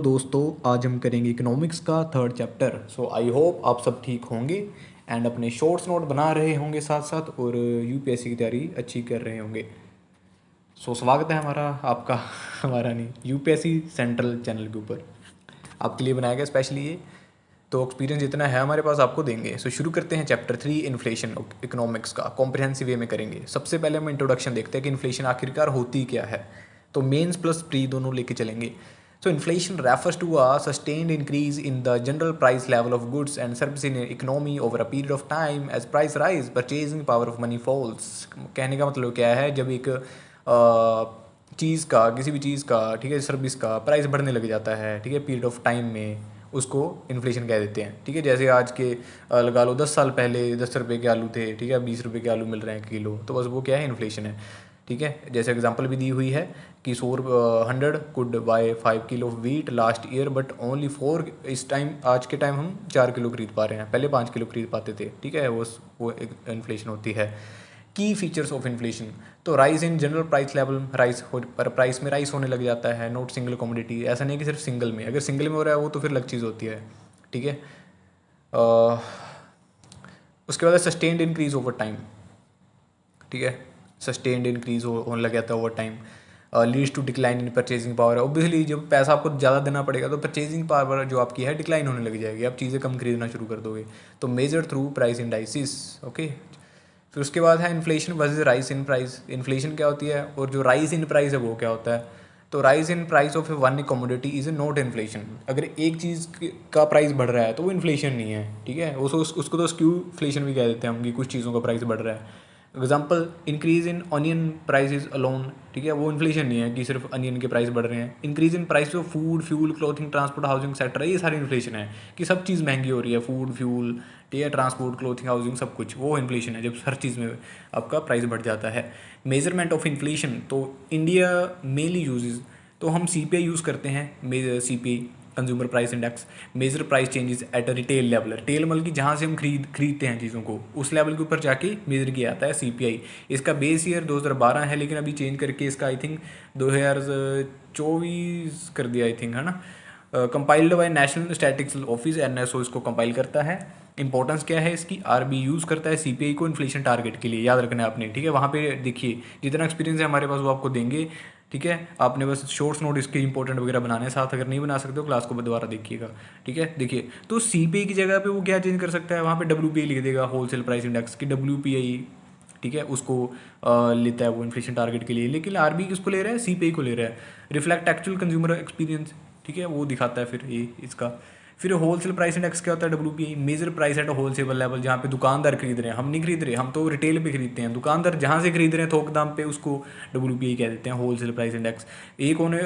दोस्तों, आज हम करेंगे इकोनॉमिक्स का third chapter. So I hope आप सब ठीक होंगे एंड अपने शॉर्ट्स नोट बना रहे होंगे साथ साथ, और यूपीएससी की तैयारी अच्छी कर रहे होंगे। सो स्वागत है हमारा आपका हमारा नहीं, यूपीएससी सेंट्रल चैनल के ऊपर आपके लिए बनाया गया स्पेशली ये। तो एक्सपीरियंस जितना है हमारे पास आपको देंगे। सो शुरू करते हैं चैप्टर 3 इन्फ्लेशन इकोनॉमिक्स का, कॉम्प्रिहेंसिव वे में करेंगे। सबसे पहले हम इंट्रोडक्शन देखते हैं कि इन्फ्लेशन आखिरकार होती क्या है। तो मेंस प्लस प्री दोनों लेके चलेंगे। So inflation refers to a sustained increase in the general price level of goods and services in an economy over a period of time. As price rise, purchasing power of money falls. कहने का मतलब क्या है, जब एक चीज़ का, किसी भी चीज़ का, ठीक है, सर्विस का प्राइस बढ़ने लग जाता है, ठीक है, पीरियड ऑफ टाइम में, उसको इन्फ्लेशन कह देते हैं। ठीक है, जैसे आज के लगा लो 10 साल पहले 10 रुपये के आलू थे, ठीक है, 20 रुपये के आलू मिल रहे हैं किलो, तो बस वो क्या है, इन्फ्लेशन है। ठीक है, जैसे एग्जांपल भी दी हुई है कि 100 could bye 5 kilo of wheat last year but only 4, इस टाइम आज के टाइम हम 4 किलो खरीद पा रहे हैं, पहले 5 किलो खरीद पाते थे। ठीक है, वो एक इन्फ्लेशन होती है। की फीचर्स ऑफ इन्फ्लेशन, तो rise in general price level, rice पर प्राइस में राइस होने लग जाता है, नॉट सिंगल कमोडिटी। ऐसा नहीं कि सिर्फ सिंगल में, अगर सिंगल में हो रहा है वो तो फिर अलग चीज़ होती है। ठीक है, उसके बाद सस्टेन्ड इंक्रीज ओवर टाइम। ठीक है, सस्टेन्ड इंक्रीज होने लग जाता है over time. Leads to decline in purchasing power. Obviously जब पैसा आपको ज़्यादा देना पड़ेगा तो परचेजिंग पावर जो आपकी है डिक्लाइन होने लग जाएगी, आप चीज़ें कम खरीदना शुरू कर दोगे। तो measure through price indices. Okay, फिर उसके बाद है inflation versus rise in price. Inflation क्या होती है और जो राइस इन प्राइस है वो क्या होता है। तो rice in price of A one commodity is a not inflation. अगर एक चीज़ का प्राइस बढ़ रहा है तो वो इन्फ्लेशन नहीं है। ठीक है, उसको तो स्क्यूफ्लेशन भी कह देते हैं हम, कि कुछ चीज़ों का प्राइस बढ़ रहा है। Example, increase in onion prices alone, ठीक है, वो इन्फ्लेशन नहीं है कि सिर्फ अनियन के प्राइस बढ़ रहे हैं। Increase in price of food, fuel, clothing, transport, housing sector, ये सारी इन्फ्लेशन है कि सब चीज़ महंगी हो रही है, फूड, फ्यूल, ठीक है, ट्रांसपोर्ट, क्लोथिंग, हाउसिंग, सब कुछ, वो इन्फ्लेशन है जब हर चीज़ में आपका प्राइस बढ़ जाता है। मेजरमेंट ऑफ इन्फ्लेशन, तो इंडिया मेनली यूजेज, तो हम CPI यूज़ करते हैं, CPI consumer price index, measure price changes at a retail level. Retail मतलब कि जहाँ से हम खरीदते हैं चीज़ों को, उस लेवल के ऊपर जाके मेजर किया जाता है CPI। इसका बेस ईयर 2012 है, लेकिन अभी चेंज करके इसका आई थिंक 2024 कर दिया, आई थिंक, है ना। Compiled bye national statistics office, NSO इसको कंपाइल करता है। इंपॉर्टेंस क्या है इसकी, RBI यूज़ करता है CPI को इन्फ्लेशन टारगेट के लिए, याद रखना है आपने। ठीक है, वहाँ पे देखिए जितना एक्सपीरियंस है हमारे पास वो आपको देंगे। ठीक है, आपने बस शॉर्ट्स नोट इसके इंपॉर्टेंट वगैरह बनाने हैं साथ, अगर नहीं बना सकते हो क्लास को दोबारा देखिएगा। ठीक है, देखिए तो CPI की जगह पे वो क्या चेंज कर सकता है, वहाँ पे WPI लिख देगा, होलसेल प्राइस इंडेक्स की WPI। ठीक है, उसको लेता है वो इन्फ्लेशन टारगेट के लिए, लेकिन RBI किसको ले रहा है, CPI को ले रहा है। रिफ्लेक्ट एक्चुअल कंज्यूमर एक्सपीरियंस, ठीक है, वो दिखाता है फिर ये इसका। फिर होलसेल प्राइस इंडेक्स क्या होता है, WPI, measure price at wholesale level, जहाँ पे दुकानदार खरीद रहे हैं, हम नहीं खरीद रहे, हम तो रिटेल पे खरीदते हैं, दुकानदार जहाँ से खरीद रहे हैं थोक दाम पे, उसको WPI कह देते हैं, होलसेल प्राइस इंडेक्स। एक कौन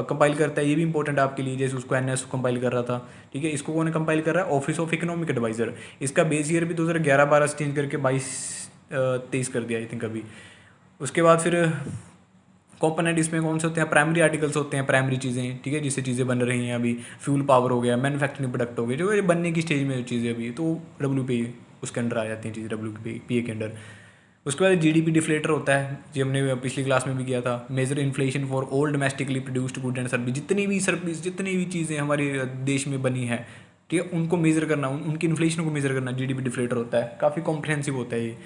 कंपाइल करता है, ये भी इंपॉर्टेंट है आपके लिए, जैसे उसको NSO कंपाइल कर रहा था। ठीक है, इसको कौन कंपाइल कर रहा है, ऑफिस ऑफ इकोनॉमिक एडवाइजर। इसका बेस ईयर भी 2011-12 से चेंज करके 22-23 कर दिया आई थिंक अभी। उसके बाद फिर कॉम्पोनेंट इसमें कौन से होते हैं, प्राइमरी आर्टिकल्स होते हैं, प्राइमरी चीज़ें, ठीक है, जिससे चीज़ें बन रही हैं अभी। फ्यूल पावर हो गया, मैन्युफैक्चरिंग प्रोडक्ट हो गए, जो ये बनने की स्टेज में चीज़ें अभी, तो WPI उसके अंडर आ जाती हैं चीज़ें, WPI के अंडर। उसके बाद GDP डिफ्लेटर होता है, जो हमने पिछली क्लास में भी किया था। Measure inflation for all domestically produced good and service, जितनी भी चीज़ें हमारे देश में बनी है, ठीक है, उनको मेज़र करना, उनकी इन्फ्लेशन को मेज़र करना GDP डिफ्लेटर होता है। काफ़ी कॉम्प्रिहेंसिव होता है ये।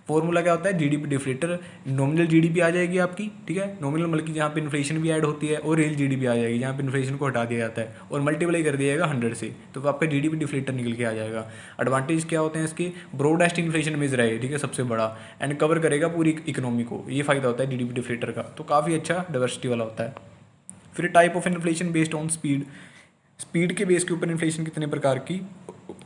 फॉर्मूला क्या होता है, GDP डिफ्लेटर, नॉमिनल GDP आ जाएगी आपकी, ठीक है, नॉमिनल मतलब कि जहाँ पे इन्फ्लेशन भी ऐड होती है, और रियल GDP आ जाएगी जहाँ पे इन्फ्लेशन को हटा दिया जाता है और मल्टीप्लाई कर दिया जाएगा 100 से, तो आपका GDP डिफ्लेटर निकल के आ जाएगा। एडवांटेज क्या होते हैं इसके, ब्रॉडेस्ट इन्फ्लेशन मेजर है, ठीक है, सबसे बड़ा, एंड कवर करेगा पूरी इकोनॉमी को, ये फायदा होता है GDP डिफ्लेटर का, तो काफ़ी अच्छा डाइवर्सिटी वाला होता है। फिर type of inflation based on speed, speed के बेस के ऊपर इन्फ्लेशन कितने प्रकार की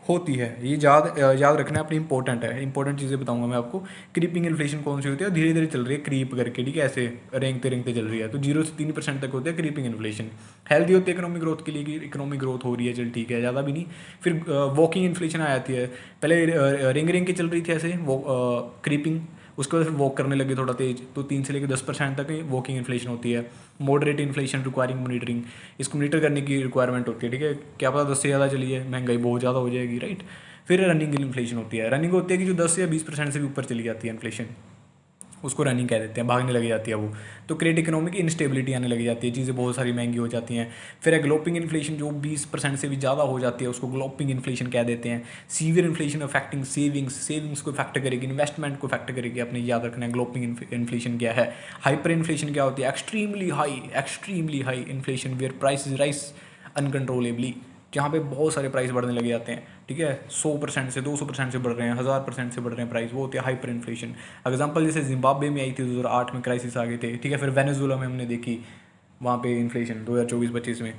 होती है, ये याद रखना अपनी इंपॉर्टेंट है, इंपॉर्टेंट चीज़ें बताऊंगा मैं आपको। क्रीपिंग इन्फ्लेशन कौन सी होती है, धीरे धीरे चल रही है, क्रीप करके, ठीक है, ऐसे रेंगते चल रही है, तो 0 से 3% तक होती है क्रीपिंग इन्फ्लेशन। हेल्दी होती है इकोनॉमिक ग्रोथ के लिए, कि इकोनॉमिक ग्रोथ हो रही है, चल ठीक है, ज़्यादा भी नहीं। फिर वॉकिंग इन्फ्लेशन आ जाती है, पहले रेंग के चल रही थी ऐसे वो क्रीपिंग, उसके बाद फिर वॉक करने लगे थोड़ा तेज, तो 3 से लेकर 10% तक वॉकिंग इन्फ्लेशन होती है। मॉडरेट इन्फ्लेशन रिक्वायरिंग मॉनिटरिंग, इसको मॉनिटर करने की रिक्वायरमेंट होती है, ठीक है, क्या पता 10 से ज़्यादा चली है, महंगाई बहुत ज़्यादा हो जाएगी, राइट। फिर रनिंग इन्फ्लेशन होती है, रनिंग होती है कि जो 10 या 20% से भी ऊपर चली जाती है इन्फ्लेशन। उसको रनिंग कह देते हैं, भागने लग जाती है वो। तो क्रिएट इकोनॉमिक इंस्टेबिलिटी आने लग जाती है, चीज़ें बहुत सारी महंगी हो जाती हैं। फिर है ग्लोपिंग इन्फ्लेशन, जो 20% से भी ज़्यादा हो जाती है उसको ग्लोपिंग इन्फ्लेशन कह देते हैं। सीवियर इन्फ्लेशन अफेक्टिंग सेविंग्स को इफेक्ट करेगी, इन्वेस्टमेंट को इफेक्ट करेगी, अपने याद रखना है ग्लोपिंग इन्फ्लेशन क्या है। हाइपर इन्फ्लेशन क्या होती है, extremely high inflation where price rise uncontrollably, जहाँ पे बहुत सारे प्राइस बढ़ने लगे जाते हैं, ठीक है, 100% से 200% से बढ़ रहे हैं, 1000% से बढ़ रहे हैं प्राइस, वो होते हैं हाइपर इन्फ्लेशन। एग्जांपल जैसे जिम्बाब्वे में आई थी 2008 में, क्राइसिस आ गए थे, ठीक है। फिर वेनेजुएला में हमने देखी वहाँ पे इन्फ्लेशन 2024-25 में।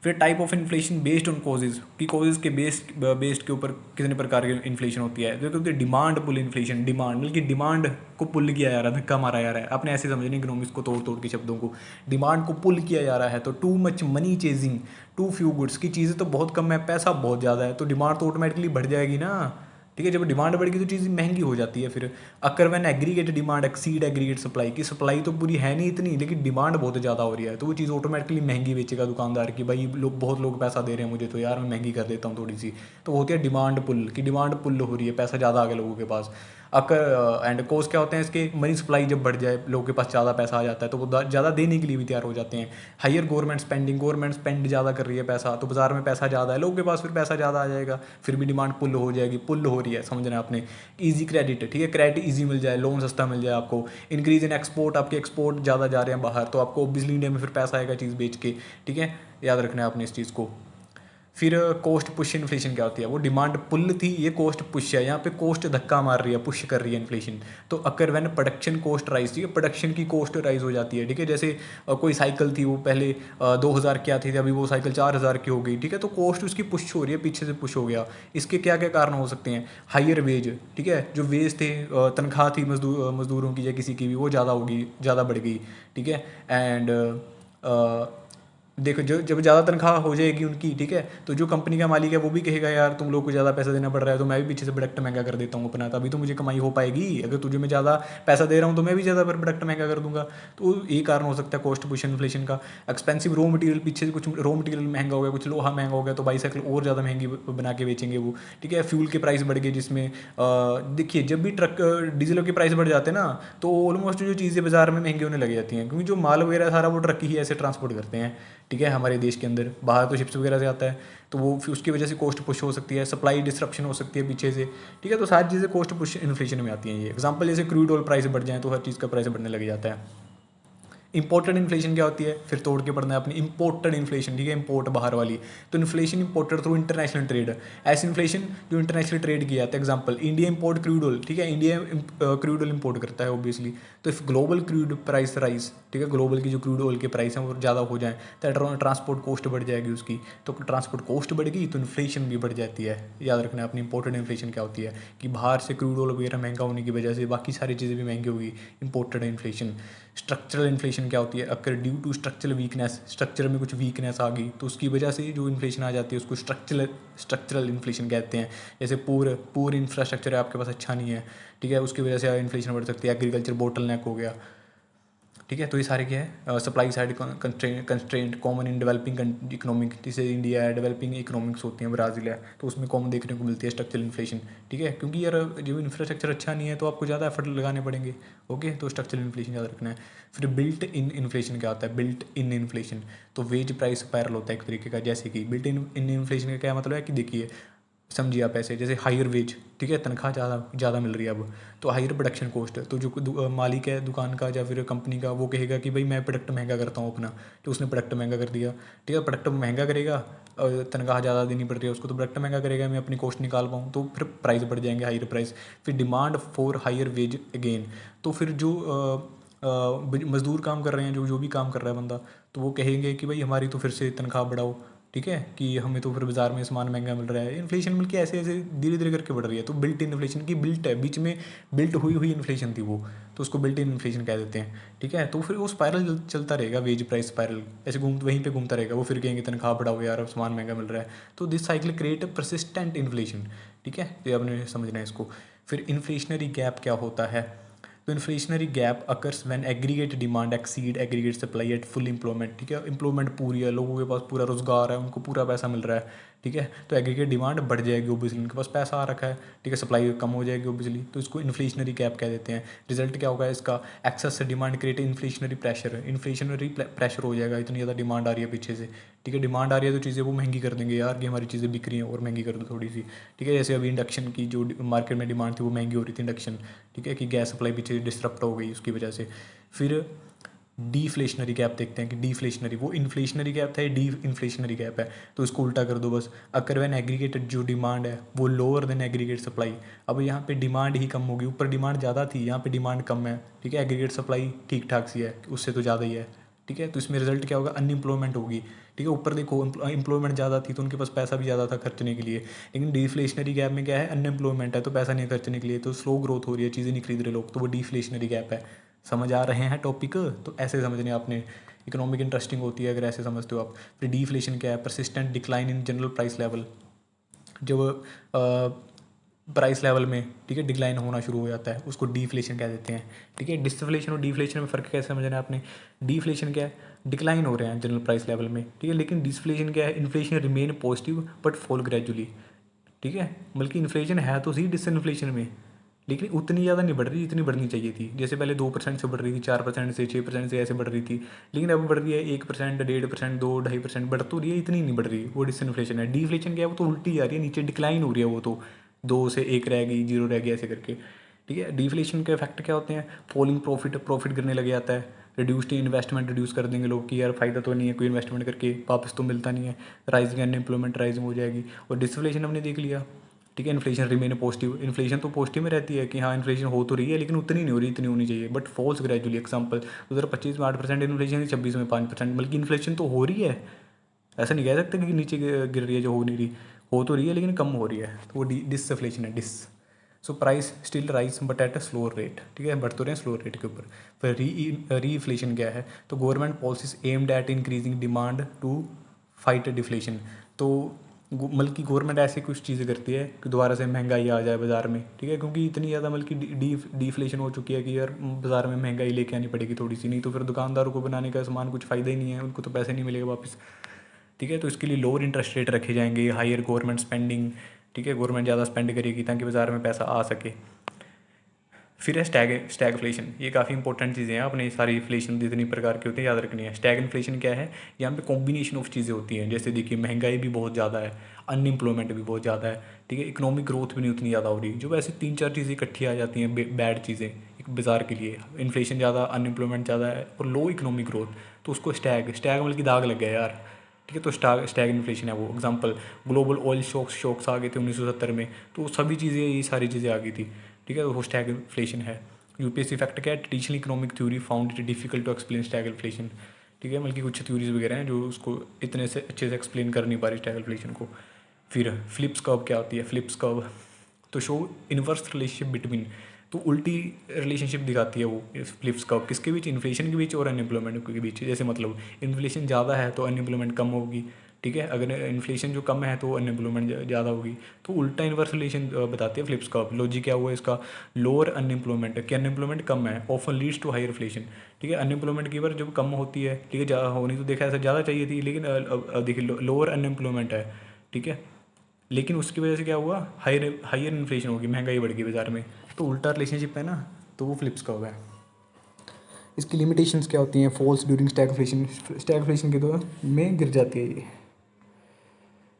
फिर type of inflation based on causes, की कॉजेज के बेस्ड के ऊपर कितने प्रकार की इन्फ्लेशन होती है। तो डिमांड पुल इन्फ्लेशन, डिमांड बल्कि डिमांड को पुल किया जा रहा है, धक्का मारा जा रहा है, आपने ऐसे समझने इकोनॉमिक्स को तोड़ तोड़ के शब्दों को, डिमांड को पुल किया जा रहा है। तो too much money chasing too few goods, की चीज़ें तो बहुत कम है, पैसा बहुत ज़्यादा है, तो डिमांड तो ऑटोमेटिकली बढ़ जाएगी ना, ठीक है। जब डिमांड बढ़ेगी तो चीज़ महंगी हो जाती है। फिर occur when aggregate demand exceed aggregate supply, की सप्लाई तो पूरी है नहीं इतनी, लेकिन डिमांड बहुत ज़्यादा हो रही है, तो वो चीज़ ऑटोमेटिकली महंगी बेचेगा दुकानदार की, भाई बहुत लोग पैसा दे रहे हैं मुझे, तो यार मैं महंगी कर देता हूँ थोड़ी सी। तो वो होती है डिमांड पुल, की डिमांड पुल हो रही है, पैसा ज़्यादा आ गया लोगों के पास। अकर एंड कोस्ट क्या होते हैं इसके, मनी सप्लाई जब बढ़ जाए, लोगों के पास ज़्यादा पैसा आ जाता है, तो वो ज़्यादा देने के लिए भी तैयार हो जाते हैं। Higher government spending, government spend ज़्यादा कर रही है पैसा, तो बाजार में पैसा ज़्यादा है, लोगों के पास फिर पैसा ज़्यादा आ जाएगा, फिर भी डिमांड पुल हो जाएगी, पुल हो रही है, समझना आपने। ईजी क्रेडिट, ठीक है, क्रेडिट ईजी मिल जाए, लोन सस्ता मिल जाए आपको। इंक्रीज इन एक्सपोर्ट, आपके एक्सपोर्ट ज़्यादा जा रहे हैं बाहर, तो आपको ओब्वियसली इंडिया में फिर पैसा आएगा चीज़ बेच के, ठीक है, याद रखना है आपने इस चीज़ को। फिर कॉस्ट पुश इन्फ्लेशन क्या होती है, वो डिमांड पुल थी, ये कॉस्ट पुश है, यहाँ पे कॉस्ट धक्का मार रही है, पुश कर रही है इन्फ्लेशन। तो occur when production cost rise, ठीक है, प्रोडक्शन की कॉस्ट राइज हो जाती है, ठीक है। जैसे कोई साइकिल थी, वो पहले 2000 क्या थी, अभी वो साइकिल 4000 की हो गई, ठीक है, तो कॉस्ट उसकी पुश हो रही है, पीछे से पुश हो गया। इसके क्या क्या कारण हो सकते हैं, हायर वेज, ठीक है, जो वेज थे, तनख्वाह थी मजदूरों की या किसी की भी, वो ज़्यादा होगी, ज़्यादा बढ़ गई, ठीक है। एंड देखो जो जब ज़्यादा तनख्वाह हो जाएगी उनकी, ठीक है, तो जो कंपनी का मालिक है वो भी कहेगा यार तुम लोग को ज़्यादा पैसा देना पड़ रहा है, तो मैं भी पीछे से प्रोडक्ट महंगा कर देता हूँ अपना, तभी तो मुझे कमाई हो पाएगी। अगर तुझे मैं ज़्यादा पैसा दे रहा हूँ तो मैं भी ज़्यादा प्रोडक्ट महंगा कर दूंगा। तो ये कारण हो सकता है कॉस्ट पुश इन्फ्लेशन का। एक्सपेंसिव रॉ मटेरियल, पीछे से कुछ रॉ मटेरियल महंगा हो गया, कुछ लोहा महंगा हो गया, तो बाईसाइकिल और ज़्यादा महंगी बना के बेचेंगे वो, ठीक है। फ्यूल के प्राइस बढ़ गए, जिसमें देखिए जब भी ट्रक डीजल के प्राइस बढ़ जाते हैं ना, तो ऑलमोस्ट जो चीज़ें बाजार में महंगी होने लग जाती हैं, क्योंकि जो माल वगैरह सारा वो ट्रक ही ऐसे ट्रांसपोर्ट करते हैं, ठीक है, हमारे देश के अंदर। बाहर तो शिप्स वगैरह से आता है, तो वो फिर उसकी वजह से कॉस्ट पुश हो सकती है, सप्लाई डिस्ट्रप्शन हो सकती है पीछे से, ठीक है। तो सारी चीज़ें कॉस्ट पुश इन्फ्लेशन में आती हैं। ये एग्जांपल जैसे क्रूड ऑयल प्राइस बढ़ जाए तो हर चीज़ का प्राइस बढ़ने लग जाता है। इंपोर्टेड इन्फ्लेशन क्या होती है, फिर तोड़ के पढ़ना है अपनी। इंपोर्टेड इन्फ्लेशन, ठीक है, इंपोर्ट बाहर वाली। तो inflation imported through international trade, ऐसी इन्फ्लेशन जो इंटरनेशनल ट्रेड किया जाता है। Example India import crude oil, ठीक है, इंडिया क्रूड ऑयल इंपोर्ट करता है ऑब्वियसली। तो if global crude price rise, ठीक है, ग्लोबल की जो क्रूड ऑयल के प्राइस हैं वो ज़्यादा हो जाए, तो ट्रांसपोर्ट कॉस्ट बढ़ जाएगी उसकी, तो ट्रांसपोर्ट कॉस्ट बढ़ेगी तो इन्फ्लेशन भी बढ़ जाती है। याद रखना है अपनी। इंपोर्टेड इन्फ्लेशन क्या होती है कि बाहर से क्रूड ऑयल वगैरह महंगा होने की वजह से बाकी सारी चीज़ें भी महंगी होगी, इंपोर्टेड इन्फ्लेशन। स्ट्रक्चरल इन्फ्लेशन क्या होती है, अगर due to structural weakness, structure में कुछ वीकनेस आ गई तो उसकी वजह से जो इन्फ्लेशन आ जाती है उसको स्ट्रक्चरल इन्फ्लेशन कहते हैं। जैसे पूर इंफ्रास्ट्रक्चर है आपके पास अच्छा नहीं है, ठीक है, उसकी वजह से इन्फ्लेशन बढ़ सकती है। एग्रीकल्चर बोटल नेक हो गया, ठीक है। तो ये सारे क्या है, supply side constraint common in developing economic, जैसे इंडिया है, डेवलपिंग इकोनॉमिक्स होती हैं, ब्राज़ील है, तो उसमें कॉमन देखने को मिलती है स्ट्रक्चरल इन्फ्लेशन, ठीक है। क्योंकि यार जो इंफ्रास्ट्रक्चर अच्छा नहीं है तो आपको ज़्यादा एफर्ट लगाने पड़ेंगे, ओके। तो स्ट्रक्चरल इन्फ्लेशन याद रखना है। फिर बिल्ट इन इन्फ्लेशन क्या होता है, बिल्ट इन इन्फ्लेशन, तो वेज प्राइस स्पायरल होता है एक तरीके का। जैसे कि बिल्ट इन इन्फ्लेशन का क्या मतलब है कि देखिए समझिए आप ऐसे, जैसे हायर वेज, ठीक है, तनख्वाह ज़्यादा मिल रही है अब, तो हायर प्रोडक्शन कॉस्ट, तो जो मालिक है दुकान का या फिर कंपनी का, वो कहेगा कि भाई मैं प्रोडक्ट महंगा करता हूँ अपना, तो उसने प्रोडक्ट महंगा कर दिया, ठीक है। प्रोडक्ट महंगा करेगा, तनख्वाह ज़्यादा देनी पड़ रही है उसको, तो प्रोडक्ट महंगा करेगा, मैं अपनी कॉस्ट निकाल पाऊँ, तो फिर प्राइस बढ़ जाएंगे, हायर प्राइस। फिर demand for higher wage again, तो फिर जो मजदूर काम कर रहे हैं, जो भी काम कर रहा है बंदा, तो वो कहेंगे कि भाई हमारी तो फिर से तनख्वाह बढ़ाओ, ठीक है, कि हमें तो फिर बाजार में सामान महंगा मिल रहा है। इन्फ्लेशन मिलकर ऐसे ऐसे धीरे धीरे करके बढ़ रही है। तो बिल्ट इन इन्फ्लेशन की बिल्ट है, बीच में बिल्ट हुई इन्फ्लेशन थी वो, तो उसको बिल्ट इन इन्फ्लेशन कह देते हैं, ठीक है। तो फिर वो स्पायरल चलता रहेगा, वेज प्राइस स्पायरल ऐसे वहीं पे घूमता रहेगा। वो फिर कहेंगे तनख्वाह बढ़ाओ यार, अब सामान महंगा मिल रहा है, तो this cycle create persistent inflation, ठीक है। तो आपने समझना है इसको। फिर इन्फ्लेशनरी गैप क्या होता है, तो inflationary gap occurs when aggregate demand exceed aggregate supply at full employment, ठीक है, एम्प्लॉयमेंट पूरी है, लोगों के पास पूरा रोजगार है, उनको पूरा पैसा मिल रहा है, ठीक है, तो एग्रीगेट डिमांड बढ़ जाएगी, ओबियसली उनके पास पैसा आ रखा है, ठीक है, सप्लाई कम हो जाएगी ओबियसली, तो इसको इन्फ्लेशनरी गैप कह देते हैं। रिजल्ट क्या होगा इसका, excess demand create inflationary pressure, inflationary pressure हो जाएगा, इतनी ज़्यादा डिमांड आ रही है पीछे से, ठीक है, डिमांड आ रही है तो चीज़ें वो महंगी कर देंगे, यार कि हमारी चीज़ें बिक रही हैं और महंगी कर दो थोड़ी सी, ठीक है, जैसे अभी इंडक्शन की जो मार्केट में डिमांड थी वो महंगी हो रही थी इंडक्शन, ठीक है, कि गैस सप्लाई पीछे डिस्टरप्ट हो गई उसकी वजह से। फिर डीफ्लेशनरी गैप देखते हैं कि डीफ्लेशनरी, वो इन्फ्लेशनरी गैप था, ये डी इन्फ्लेशनरी गैप है, तो इसको उल्टा कर दो बस। अकर व्हेन एग्रीगेटेड जो डिमांड है वो लोअर देन एग्रीगेट सप्लाई, अब यहाँ पे डिमांड ही कम होगी, ऊपर डिमांड ज़्यादा थी, यहाँ पे डिमांड कम है, ठीक है, एग्रीगेट सप्लाई ठीक ठाक सी है, उससे तो ज़्यादा ही है, ठीक है, तो इसमें रिजल्ट क्या होगा, अनएम्प्लॉयमेंट होगी, ठीक है, ऊपर देखो एम्प्लॉयमेंट ज़्यादा थी तो उनके पास पैसा भी ज़्यादा था खर्चने के लिए, लेकिन डिफ्लेशनरी गैप में क्या है, अनएम्प्लॉयमेंट है तो पैसा नहीं खर्चने के लिए, तो स्लो ग्रोथ हो रही है, चीज़ें नहीं खरीद रहे लोग, तो वो डिफ्लेशनरी गैप है। समझ आ रहे हैं टॉपिक, तो ऐसे समझने आपने, इकोनॉमिक इंटरेस्टिंग होती है अगर ऐसे समझते हो आप। फिर डिफ्लेशन क्या है, persistent decline in general price level, जब प्राइस लेवल में, ठीक है, डिक्लाइन होना शुरू हो जाता है उसको डिफ्लेशन कह देते हैं, ठीक है। डिसफ्लेशन और डिफ्लेशन में फ़र्क कैसे समझना है आपने, डिफ्लेशन क्या है, डिक्लाइन हो रहे हैं जनरल प्राइस लेवल में, ठीक है, लेकिन डिसफ्लेशन क्या है, inflation remain positive but fall gradually, ठीक है, बल्कि इन्फ्लेशन है तो सही डिसइन्फ्लेशन में, लेकिन उतनी ज़्यादा नहीं बढ़ रही जितनी बढ़नी चाहिए थी, जैसे पहले 2% से बढ़ रही थी, 4% से, 6% से ऐसे बढ़ रही थी, लेकिन अब बढ़ रही है 1%, 1.5%, 2-2.5% बढ़ तो रही है, इतनी नहीं बढ़ रही, वो डिसइन्फ्लेशन है। डिफ्लेशन क्या है, वो तो उल्टी जा रही है, नीचे डिक्लाइन हो रही है, वो तो 2 से 1 रह गई, 0 रह गया ऐसे करके, ठीक है। डिफ्लेशन के इफेक्ट क्या होते हैं, फॉलिंग प्रॉफिट गिरने लग जाता है, रिड्यूस्ड इन्वेस्टमेंट रिड्यूस कर देंगे लोग कि यार फायदा तो नहीं है कोई इन्वेस्टमेंट करके, वापस तो मिलता नहीं है, राइजिंग अनएम्प्लॉयमेंट राइजिंग हो जाएगी, और डिसफ्लेशन हमने देख लिया, ठीक है, इन्फ्लेशन रिमेन पॉजिटिव, इन्फ्लेशन तो पॉजिटिव में रहती है कि हाँ इन्फ्लेशन हो तो रही है लेकिन उतनी नहीं हो रही इतनी होनी चाहिए, बट फॉल्स ग्रेजुअली। एग्जांपल 2025 में 8% इन्फ्लेशन थी, 26 में 5%, बल्कि इन्फ्लेशन तो हो रही है, ऐसा नहीं कह सकते कि नीचे गिर रही है, जो हो नहीं रही, हो तो रही है लेकिन कम हो रही है, तो वो डिसफ्लेशन है, dis. So price still rise but at a slower rate, ठीक है, बढ़ तो रहे हैं स्लोअर रेट के ऊपर। फिर री इन्फ्लेशन क्या है, तो government policies aimed at increasing demand to fight deflation, तो मतलब कि गवर्नमेंट ऐसी कुछ चीज़ें करती है कि दोबारा से महंगाई आ जाए बाज़ार में, ठीक है, क्योंकि इतनी ज़्यादा मतलब कि डिफ्लेशन हो चुकी है कि यार बाज़ार में महंगाई लेके आनी पड़ेगी थोड़ी सी, नहीं तो फिर दुकानदारों को बनाने का सामान कुछ फ़ायदा ही नहीं है, उनको तो पैसे नहीं मिलेगा वापस, ठीक है, तो इसके लिए लोअर इंटरेस्ट रेट रखे जाएंगे, हायर गवर्नमेंट स्पेंडिंग, ठीक है, गवर्नमेंट ज़्यादा स्पेंड करेगी ताकि बाज़ार में पैसा आ सके। फिर है स्टैगफ्लेशन, ये काफ़ी इंपॉर्टेंट चीज़ें हैं, अपने सारी इन्फ्लेशन जितनी प्रकार की होती है याद रखनी है। स्टैग इन्फ्लेशन क्या है, यहाँ पे कॉम्बिनेशन ऑफ चीज़ें होती हैं, जैसे देखिए महंगाई भी बहुत ज़्यादा है, अनएम्प्लॉयमेंट भी बहुत ज़्यादा है, ठीक है, इकोनॉमिक ग्रोथ भी नहीं उतनी ज़्यादा हो रही, जो वैसे 3-4 चीज़ें इकट्ठी आ जाती हैं बैड चीज़ें एक बाज़ार के लिए, इन्फ्लेशन ज़्यादा, अनएम्प्लॉयमेंट ज़्यादा है और लो इकोनॉमिक ग्रोथ, तो उसको स्टैग मतलब कि दाग लग गया यार, ठीक है, तो स्टैग इन्फ्लेशन है वो। एग्जांपल ग्लोबल ऑयल शॉक्स आ गए थे 1970 में, तो सभी चीज़ें, ये सारी चीज़ें आ गई थी, ठीक है, तो वो स्टैग इन्फ्लेशन है। यूपीएससी फैक्ट क्या है, traditional economic theory found it difficult to explain stagflation, ठीक है, बल्कि कुछ थ्योरीज वगैरह हैं जो उसको इतने से अच्छे से एक्सप्लेन कर नहीं पा रही स्टैगफ्लेशन को। फिर फ्लिप्स कर्व क्या होती है, फ्लिप्स कर्व तो शो इन्वर्स रिलेशनशिप बिटवीन, तो उल्टी रिलेशनशिप दिखाती है वो फ्लिप्स कर्व, किसके बीच, इन्फ्लेशन के बीच और अनएम्प्लॉयमेंट के बीच, जैसे मतलब इन्फ्लेशन ज़्यादा है तो अनएम्प्लॉयमेंट कम होगी, ठीक है, अगर इन्फ्लेशन जो कम है तो अनएम्प्लॉयमेंट ज़्यादा होगी, तो उल्टा इन्वर्स रिलेशन बताती है फ्लिप्स कर्व। लॉजिक क्या हुआ इसका, लोअर अनएम्प्लॉयमेंट कि अनएम्प्लॉयमेंट कम है often leads to higher inflation, ठीक है, अनएम्प्लॉयमेंट की बार जब कम होती है, ठीक है, ज़्यादा होनी तो देखा ऐसा ज़्यादा चाहिए थी, लेकिन देखिए लोअर अनएम्प्लॉयमेंट है, ठीक है, लेकिन उसकी वजह से क्या हुआ, हायर हायर इन्फ्लेशन होगी, महंगाई बढ़ गई बाजार में, तो उल्टा रिलेशनशिप है ना, तो वो फ्लिप्स का होगा। इसकी लिमिटेशंस क्या होती हैं, फॉल्स ड्यूरिंग स्टैगफ्लेशन के दौरान में गिर जाती है ये।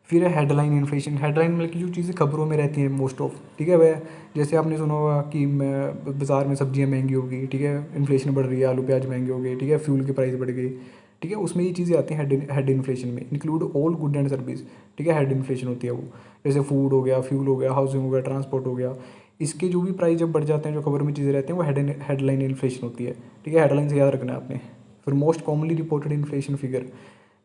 फिर है हेडलाइन इन्फ्लेशन, हेडलाइन मतलब कि जो चीज़ें खबरों में रहती हैं मोस्ट ऑफ, ठीक है वह, जैसे आपने सुना होगा कि बाज़ार में सब्जियां महंगी होगी, ठीक है, इन्फ्लेशन बढ़ रही है, आलू प्याज महंगे हो गए, ठीक है, फ्यूल की प्राइस बढ़ गई, ठीक है, उसमें ये चीज़ें आती हैं हेड इन्फ्लेशन में, include all good and service, ठीक है, हेड इन्फ्लेशन होती है वो, जैसे फूड हो गया, फ्यूल हो गया, हाउसिंग हो गया, ट्रांसपोर्ट हो गया, इसके जो भी प्राइस जब बढ़ जाते हैं, जो खबर में चीज़ें रहती हैं वो हेडलाइन इन्फ्लेशन होती है, ठीक है, हेडलाइन से याद रखना है आपने। फिर most commonly reported inflation figure,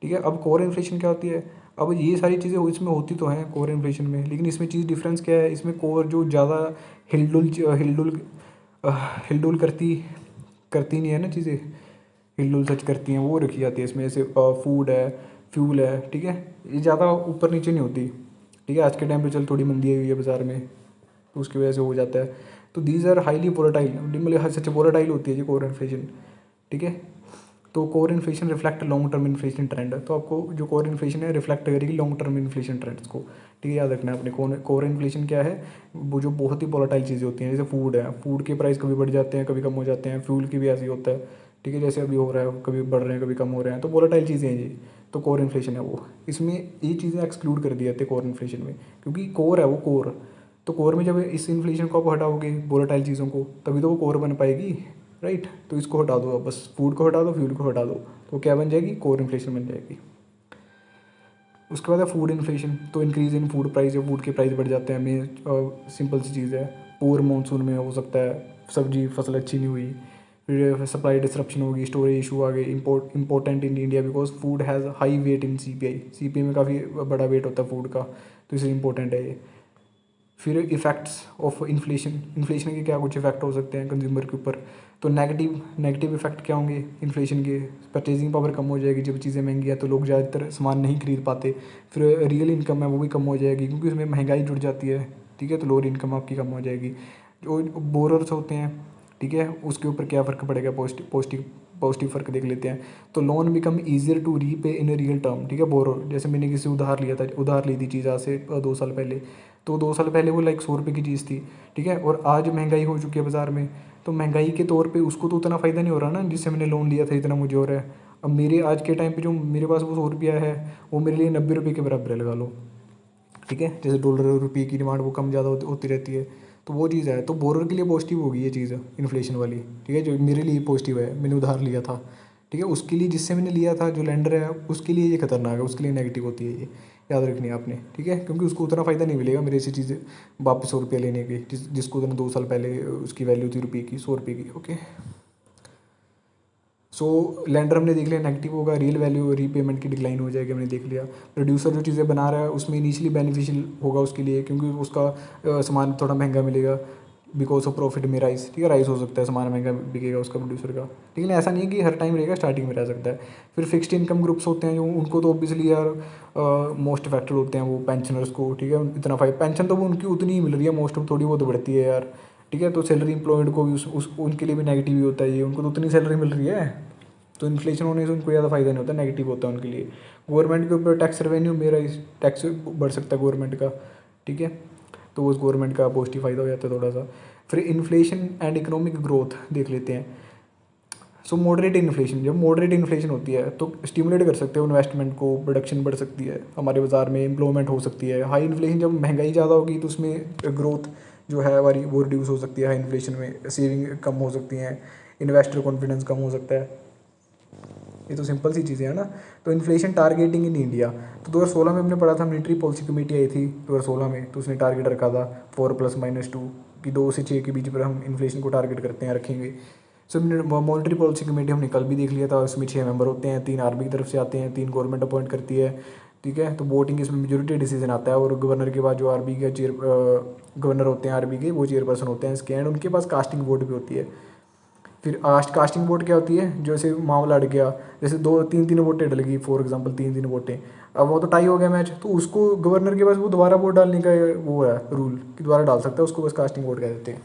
ठीक है, अब कोर इन्फ्लेशन क्या होती है, अब ये सारी चीज़ें इसमें होती तो हैं कोर इन्फ्लेशन में, लेकिन इसमें चीज़ डिफरेंस क्या है, इसमें कोर जो ज़्यादा हिलडुल हिलडुल हिलडुल करती करती नहीं है ना चीज़ें, हिलडुल सच करती हैं वो रखी जाती है इसमें, जैसे फूड है, फ्यूल है, ठीक है, ये ज़्यादा ऊपर नीचे नहीं होती, ठीक है, आज के टाइम पे चल थोड़ी मंदी आई हुई है बाज़ार में, तो उसकी वजह से हो जाता है। तो दीज आर हाईली वोलेटाइल, मतलब सच वोलेटाइल होती है जी कोर इन्फ्लेशन, ठीक है। तो core inflation reflect long term inflation trend, तो आपको जो कोर इन्फ्लेशन है रिफ्लेक्ट करेगी लॉन्ग टर्म इन्फ्लेशन ट्रेंड्स को, ठीक है, याद रखना है अपने। कोर इन्फ्लेशन क्या है, वो जो बहुत ही वोलेटाइल चीज़ें होती हैं, जैसे फूड है, फूड के प्राइस कभी बढ़ जाते हैं कभी कम हो जाते हैं, फ्यूल की भी ऐसे ही होता है, ठीक है, जैसे अभी हो रहा है, कभी बढ़ रहे हैं कभी कम हो रहे हैं, तो वोलेटाइल चीज़ें हैं जी, तो कोर इन्फ्लेशन है वो। इसमें ये चीज़ें एक्सक्लूड कर दी जाती है कोर इन्फ्लेशन में, क्योंकि कोर है वो कोर, तो कोर में जब इस इन्फ्लेशन को आप हटाओगे वोलेटाइल चीज़ों को, तभी तो वो कोर बन पाएगी, राइट। तो इसको हटा दो आप, बस फूड को हटा दो, फ्यूल को हटा दो, तो क्या बन जाएगी, कोर इन्फ्लेशन बन जाएगी। उसके बाद है फूड इन्फ्लेशन, तो इंक्रीज इन फूड प्राइस, जब फूड के प्राइस बढ़ जाते हैं, मेन सिंपल सी चीज़ है। पूर मानसून में हो सकता है सब्जी फसल अच्छी नहीं हुई, फिर सप्लाई डिसरप्शन होगी, स्टोरेज इशू आ गए, important in India because food has high wait in CPI में काफ़ी बड़ा वेट होता है फूड का, तो इसलिए इंपॉर्टेंट है ये। फिर इफ़ेक्ट्स ऑफ इन्फ्लेशन के क्या कुछ इफेक्ट हो सकते हैं कंज्यूमर के ऊपर, तो नेगेटिव इफेक्ट क्या होंगे इन्फ्लेशन के, परचेजिंग पावर कम हो जाएगी, जब चीज़ें महंगी हैं तो लोग ज़्यादातर सामान नहीं खरीद पाते, फिर रियल इनकम है वो भी कम हो जाएगी क्योंकि उसमें महंगाई जुड़ जाती है, ठीक है, तो लोअर इनकम आपकी कम हो जाएगी। जो बोरर्स होते हैं, ठीक है, उसके ऊपर क्या फ़र्क पड़ेगा, पॉजिटिव फ़र्क देख लेते हैं। तो loan become easier to repay in real term, ठीक है, बोरो, जैसे मैंने किसी उधार ली थी चीज़ आज से 2 साल पहले, तो 2 साल पहले वो लाइक 100 रुपये की चीज़ थी, ठीक है, और आज महंगाई हो चुकी है बाज़ार में, तो महंगाई के तौर पे उसको तो उतना फ़ायदा नहीं हो रहा ना जिससे मैंने लोन लिया था, इतना मुझे हो रहा है। अब मेरे आज के टाइम पे जो मेरे पास वो 100 रुपया है, वो मेरे लिए 90 रुपये के बराबर है, लगा लो, ठीक है, जैसे डॉलर और रुपये की डिमांड वो कम ज़्यादा होती रहती है, तो वो चीज़ है, तो बोरर के लिए पॉजिटिव होगी ये चीज़ इन्फ्लेशन वाली, ठीक है, जो मेरे लिए पॉजिटिव है, मैंने उधार लिया था, ठीक है, उसके लिए जिससे मैंने लिया था जो लेंडर है उसके लिए ये खतरनाक है, उसके लिए नेगेटिव होती है ये, याद रखनी है आपने, ठीक है, क्योंकि उसको उतना फ़ायदा नहीं मिलेगा मेरे से चीज़ वापस 100 रुपया लेने की, जिसको उतना 2 साल पहले उसकी वैल्यू थी रुपये की, 100 रुपये की, ओके। सो लेंडर हमने देख लिया नेगेटिव होगा, रियल वैल्यू रीपेमेंट की डिक्लाइन हो जाएगी, हमने देख लिया। प्रोड्यूसर जो चीज़ें बना रहा है उसमें इनिशियली बेनिफिशियल होगा उसके लिए, क्योंकि उसका सामान थोड़ा महंगा मिलेगा, बिकॉज ऑफ प्रॉफिट में राइस, ठीक है, राइस हो सकता है, सामान महंगा बिकेगा उसका प्रोड्यूसर का, ठीक है, ऐसा नहीं है कि हर टाइम रहेगा, स्टार्टिंग में रह सकता है। फिर फिक्स्ड इनकम ग्रुप्स होते हैं जो, उनको तो ऑब्वियसली यार मोस्ट अफेक्टेड होते हैं वो पेंशनर्स को, ठीक है, इतना पेंशन तो वो उनकी उतनी ही मिल रही है, मोस्ट ऑफ थोड़ी बहुत बढ़ती है यार, ठीक है, तो सैलरी एम्प्लॉयड को भी उनके लिए भी नेगेटिव ही होता है ये, उनको तो उतनी सैलरी मिल रही है, तो इन्फ्लेशन होने से उनको ज़्यादा फायदा नहीं होता, नेगेटिव होता है उनके लिए। गवर्नमेंट के ऊपर टैक्स रेवेन्यू, मेरा इस टैक्स बढ़ सकता है गवर्नमेंट का, ठीक है, तो उस गवर्नमेंट का पॉजिटिव फ़ायदा हो जाता है थोड़ा सा। फिर इन्फ्लेशन एंड इकोनॉमिक ग्रोथ देख लेते हैं। सो मॉडरेट इन्फ्लेशन, जब मॉडरेट इन्फ्लेशन होती है तो स्टिमुलेट कर सकते हो इन्वेस्टमेंट को, प्रोडक्शन बढ़ सकती है हमारे बाज़ार में, एम्प्लॉयमेंट हो सकती है। हाई इन्फ्लेशन, जब महंगाई ज़्यादा होगी तो उसमें ग्रोथ जो है हमारी वो रिड्यूस हो सकती है, हाई इन्फ्लेशन में सेविंग कम हो सकती हैं, इन्वेस्टर कॉन्फिडेंस कम हो सकता है, ये तो सिंपल सी चीज़ें हैं ना। तो इन्फ्लेशन टारगेटिंग इन इंडिया, तो 2016 में हमने पढ़ा था, मिलिट्री पॉलिसी कमेटी आई थी 2016 में, तो उसने टारगेट रखा था 4+-2 कि 2 से 6 के बीच पर हम इन्फ्लेशन को टारगेट करते हैं, रखेंगे। सो मॉनिटरी पॉलिसी कमेटी हमने कल भी देख लिया था, उसमें 6 मेंबर होते हैं, 3 आरबी की तरफ से आते हैं, 3 गवर्नमेंट अपॉइंट करती है, ठीक है, तो वोटिंग इसमें मेजोरिटी डिसीजन आता है, और गवर्नर के बाद जो आरबी का गवर्नर होते हैं आरबी के, वो चेयरपर्सन होते हैं इसके, एंड उनके पास कास्टिंग वोट भी होती है। फिर कास्टिंग वोट क्या होती है, जैसे मामला अड़ गया, जैसे 2-3 वोटें डल गई, फॉर एग्जांपल 3 वोटें, अब वो तो टाई हो गया मैच, तो उसको गवर्नर के पास वो दोबारा वोट डालने का वो है रूल कि दोबारा डाल सकता है, उसको बस कास्टिंग वोट कह देते हैं।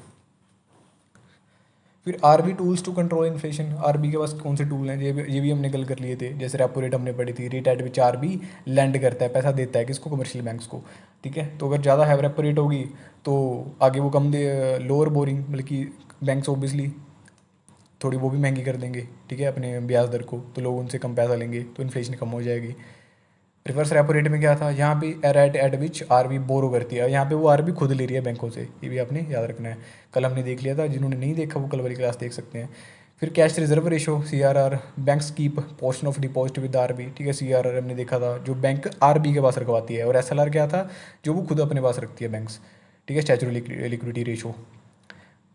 फिर RBI tools to control inflation, RBI के पास कौन से टूल हैं, ये भी हमने कल कर लिए थे, जैसे रेपो रेट हमने पढ़ी थी, rate at which RBI lend करता है, पैसा देता है किसको, कमर्शियल बैंक्स को, ठीक है, तो अगर ज़्यादा है रेपो रेट होगी तो आगे वो कम दे, लोअर बोरिंग, मतलब कि बैंक्स ऑब्वियसली थोड़ी वो भी महंगी कर देंगे, ठीक है, अपने ब्याज दर को, तो लोग उनसे कम पैसा लेंगे, तो इन्फ्लेशन कम हो जाएगी। रिवर्स रेपो रेट में क्या था, यहाँ पे रेट एट विच आरबी बोरो करती है, यहाँ पे वो आरबी खुद ले रही है बैंकों से, ये भी आपने याद रखना है, कल हमने देख लिया था, जिन्होंने नहीं देखा वो कल वाली क्लास देख सकते हैं। फिर cash reserve ratio CRR, banks keep portion of deposit with RBI, ठीक है, CRR हमने देखा था जो बैंक आरबी के पास रखवाती है, और SLR क्या था, जो वो खुद अपने पास रखती है बैंक्स, ठीक है, स्टैचुटरी लिक्विडिटी रेशो,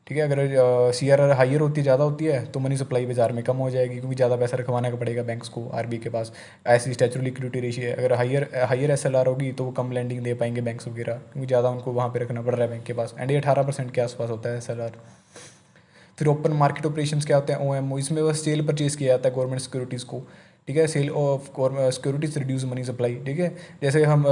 ठीक है, अगर CRR हाइयर होती है, ज़्यादा होती है, तो मनी सप्लाई बाजार में कम हो जाएगी, क्योंकि ज़्यादा पैसा रखवाना का पड़ेगा बैंक्स को आरबी के पास। ऐसी स्टैचुटरी लिक्विडिटी रेशियो है, अगर हाइयर SLR होगी तो वो कम लैंडिंग दे पाएंगे बैंक्स वगैरह, क्योंकि ज़्यादा उनको वहाँ पे रखना पड़ रहा है बैंक के पास, एंड ये 18% के आसपास होता है SLR। फिर ओपन मार्केट ऑपरेशंस क्या होते हैं, OMO, इसमें बस सेल परचेज किया जाता है गवर्नमेंट सिक्योरिटीज़ को, ठीक है। Sale of securities reduce money supply, ठीक है। जैसे हम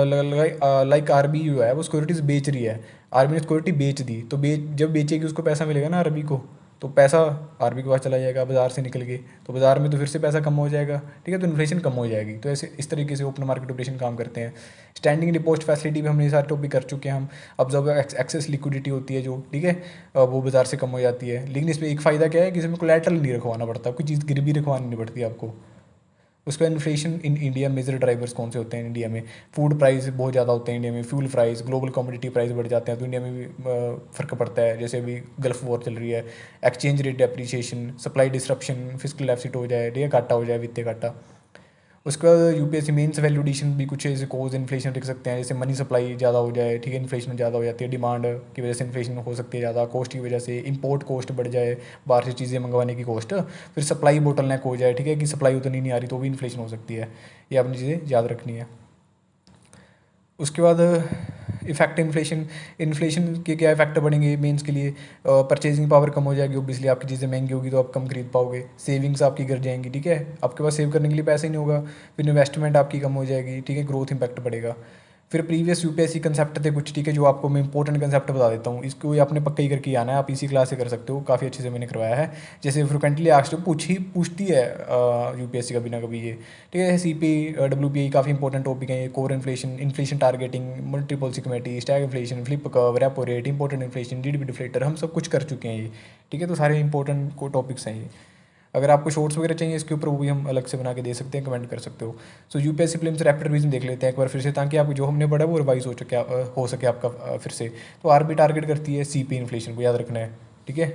लाइक आरबी जो है वो सिक्योरिटीज बेच रही है, आरबी ने सिक्योरिटी बेच दी, तो जब बेचेगी उसको पैसा मिलेगा ना आरबी को, तो पैसा आरबी के पास चला जाएगा बाजार से निकल के, तो बाजार में तो फिर से पैसा कम हो जाएगा, ठीक है, तो इन्फ्लेशन कम हो जाएगी। तो ऐसे इस तरीके से ओपन मार्केट ऑपरेशन काम करते हैं। स्टैंडिंग डिपॉजिट फैसिलिटी भी हमने ये सारे टॉपिक कर चुके हैं हम। अब जब एक्सेस लिक्विडिटी होती है जो, ठीक है, वो बाजार से कम हो जाती है। लेकिन इसमें एक फ़ायदा क्या है कि इसमें कोलैटरल नहीं रखवाना पड़ता, कोई चीज़ गिरवी रखवानी नहीं पड़ती आपको। उसका inflation in India major drivers कौन से होते हैं इंडिया में? फूड प्राइस बहुत ज़्यादा होते हैं इंडिया में, fuel price, global commodity price बढ़ जाते हैं, तो इंडिया में भी फ़र्क पड़ता है। जैसे अभी गल्फ वॉर चल रही है, exchange rate depreciation, supply disruption, physical deficit हो जाए, ठीक है, घाटा हो जाए, वित्तीय घाटा। उसके बाद यूपीएससी मेंस वैल्यू एडिशन भी कुछ ऐसे कोज इन्फ्लेशन लिख सकते हैं, जैसे मनी सप्लाई ज़्यादा हो जाए, ठीक है, इन्फ्लेशन ज़्यादा हो जाती है, डिमांड की वजह से इन्फ्लेशन हो सकती है ज़्यादा, कॉस्ट की वजह से इंपोर्ट कॉस्ट बढ़ जाए, बाहर से चीज़ें मंगवाने की कॉस्ट, फिर सप्लाई बोटल नेक हो जाए, ठीक है, कि सप्लाई उतनी नहीं आ रही तो भी इन्फ्लेशन हो सकती है। ये आपने चीज़ें याद रखनी है। उसके बाद इफेक्ट इन्फ्लेशन, इन्फ्लेशन के क्या इफेक्ट बढ़ेंगे मेंस के लिए? परचेजिंग पावर कम हो जाएगी, ओब्वियसली आपकी चीज़ें महंगी होगी तो आप कम खरीद पाओगे, सेविंग्स आपकी गिर जाएंगी, ठीक है, आपके पास सेव करने के लिए पैसा ही नहीं होगा, फिर इन्वेस्टमेंट आपकी कम हो जाएगी, ठीक है, ग्रोथ इंपैक्ट पड़ेगा। फिर प्रीवियस यूपीएससी कंसेप्ट थे कुछ, ठीक है, जो आपको मैं इंपॉर्टेंट कंसेप्ट बता देता हूँ, इसको आपने पक्का ही करके आना है, आप इसी क्लास से कर सकते हो, काफ़ी अच्छे से मैंने करवाया है। जैसे फ्रिक्वेंटली आस्क्ड पूछती है यूपीएससी कभी ना कभी ये, ठीक है। सीपी डब्ल्यूपीआई काफ़ी इंपॉर्टेंट टॉपिक है ये, core inflation, inflation targeting, multi policy committee, Stag inflation, flip curve, repo rate, important inflation, GDP deflator, हम सब कुछ कर चुके हैं ये, ठीक है, तो सारे इंपॉर्टेंट को टॉपिक्स हैं ये। अगर आपको शॉर्ट्स वगैरह चाहिए इसके ऊपर, वो भी हम अलग से बना के दे सकते हैं, कमेंट कर सकते हो। सो यूपीएससी प्रीलिम्स रैपिड रिवीजन देख लेते हैं एक बार फिर से, ताकि आप जो हमने पढ़ा वो रिवाइज हो सके आपका फिर से। तो आरबी टारगेट करती है सीपी इन्फ्लेशन को, याद रखना है, ठीक है,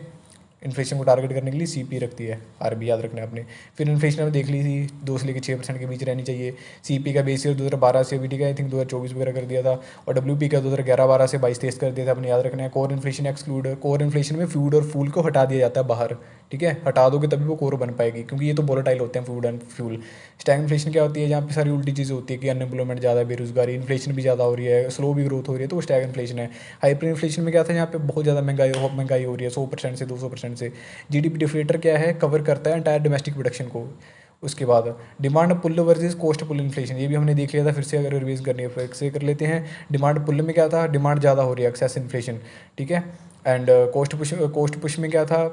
इन्फ्लेशन को टारगेट करने के लिए सीपी रखती है आरबी, याद रखना है आपने। फिर इन्फ्लेशन में देख ली थी 2 से लेकर 6% के बीच रहनी चाहिए। सीपी का बेस ईयर 2012 से अभी, ठीक है, आई थिंक 2024 वगैरह कर दिया था, और डब्ल्यूपी का 2011-12 से 22-23 कर दिया था, अपने याद रखना है। Core inflation exclude, core inflation में फूड और फूल को हटा दिया जाता है बाहर, ठीक है, हटा दोगे तभी वो कोर बन पाएगी, क्योंकि ये तो वोलेटाइल होते हैं food and fuel. Stag inflation क्या होती है? जहाँ पे सारी उल्टी चीज़ें होती है कि अनएम्प्लॉयमेंट ज़्यादा, बेरोजगारी, इन्फ्लेशन भी ज़्यादा हो रही है, स्लो भी ग्रोथ हो रही है, तो वो स्टैग इन्फ्लेशन है। हाइपर इन्फ्लेशन में क्या था? यहाँ पे बहुत ज़्यादा महंगाई हो रही है, 100% से 200% से। जीडीपी डिफ्लेटर क्या है? कवर करता है एंटायर डोमेस्टिक प्रोडक्शन को। उसके बाद demand pull versus cost pull inflation, ये भी हमने देख लिया था, फिर से अगर रिवीज करनी है फिर से कर लेते हैं। डिमांड पुल में क्या था? डिमांड ज़्यादा हो रही है, एक्सेस इन्फ्लेशन, ठीक है। एंड कॉस्ट पुश में क्या था?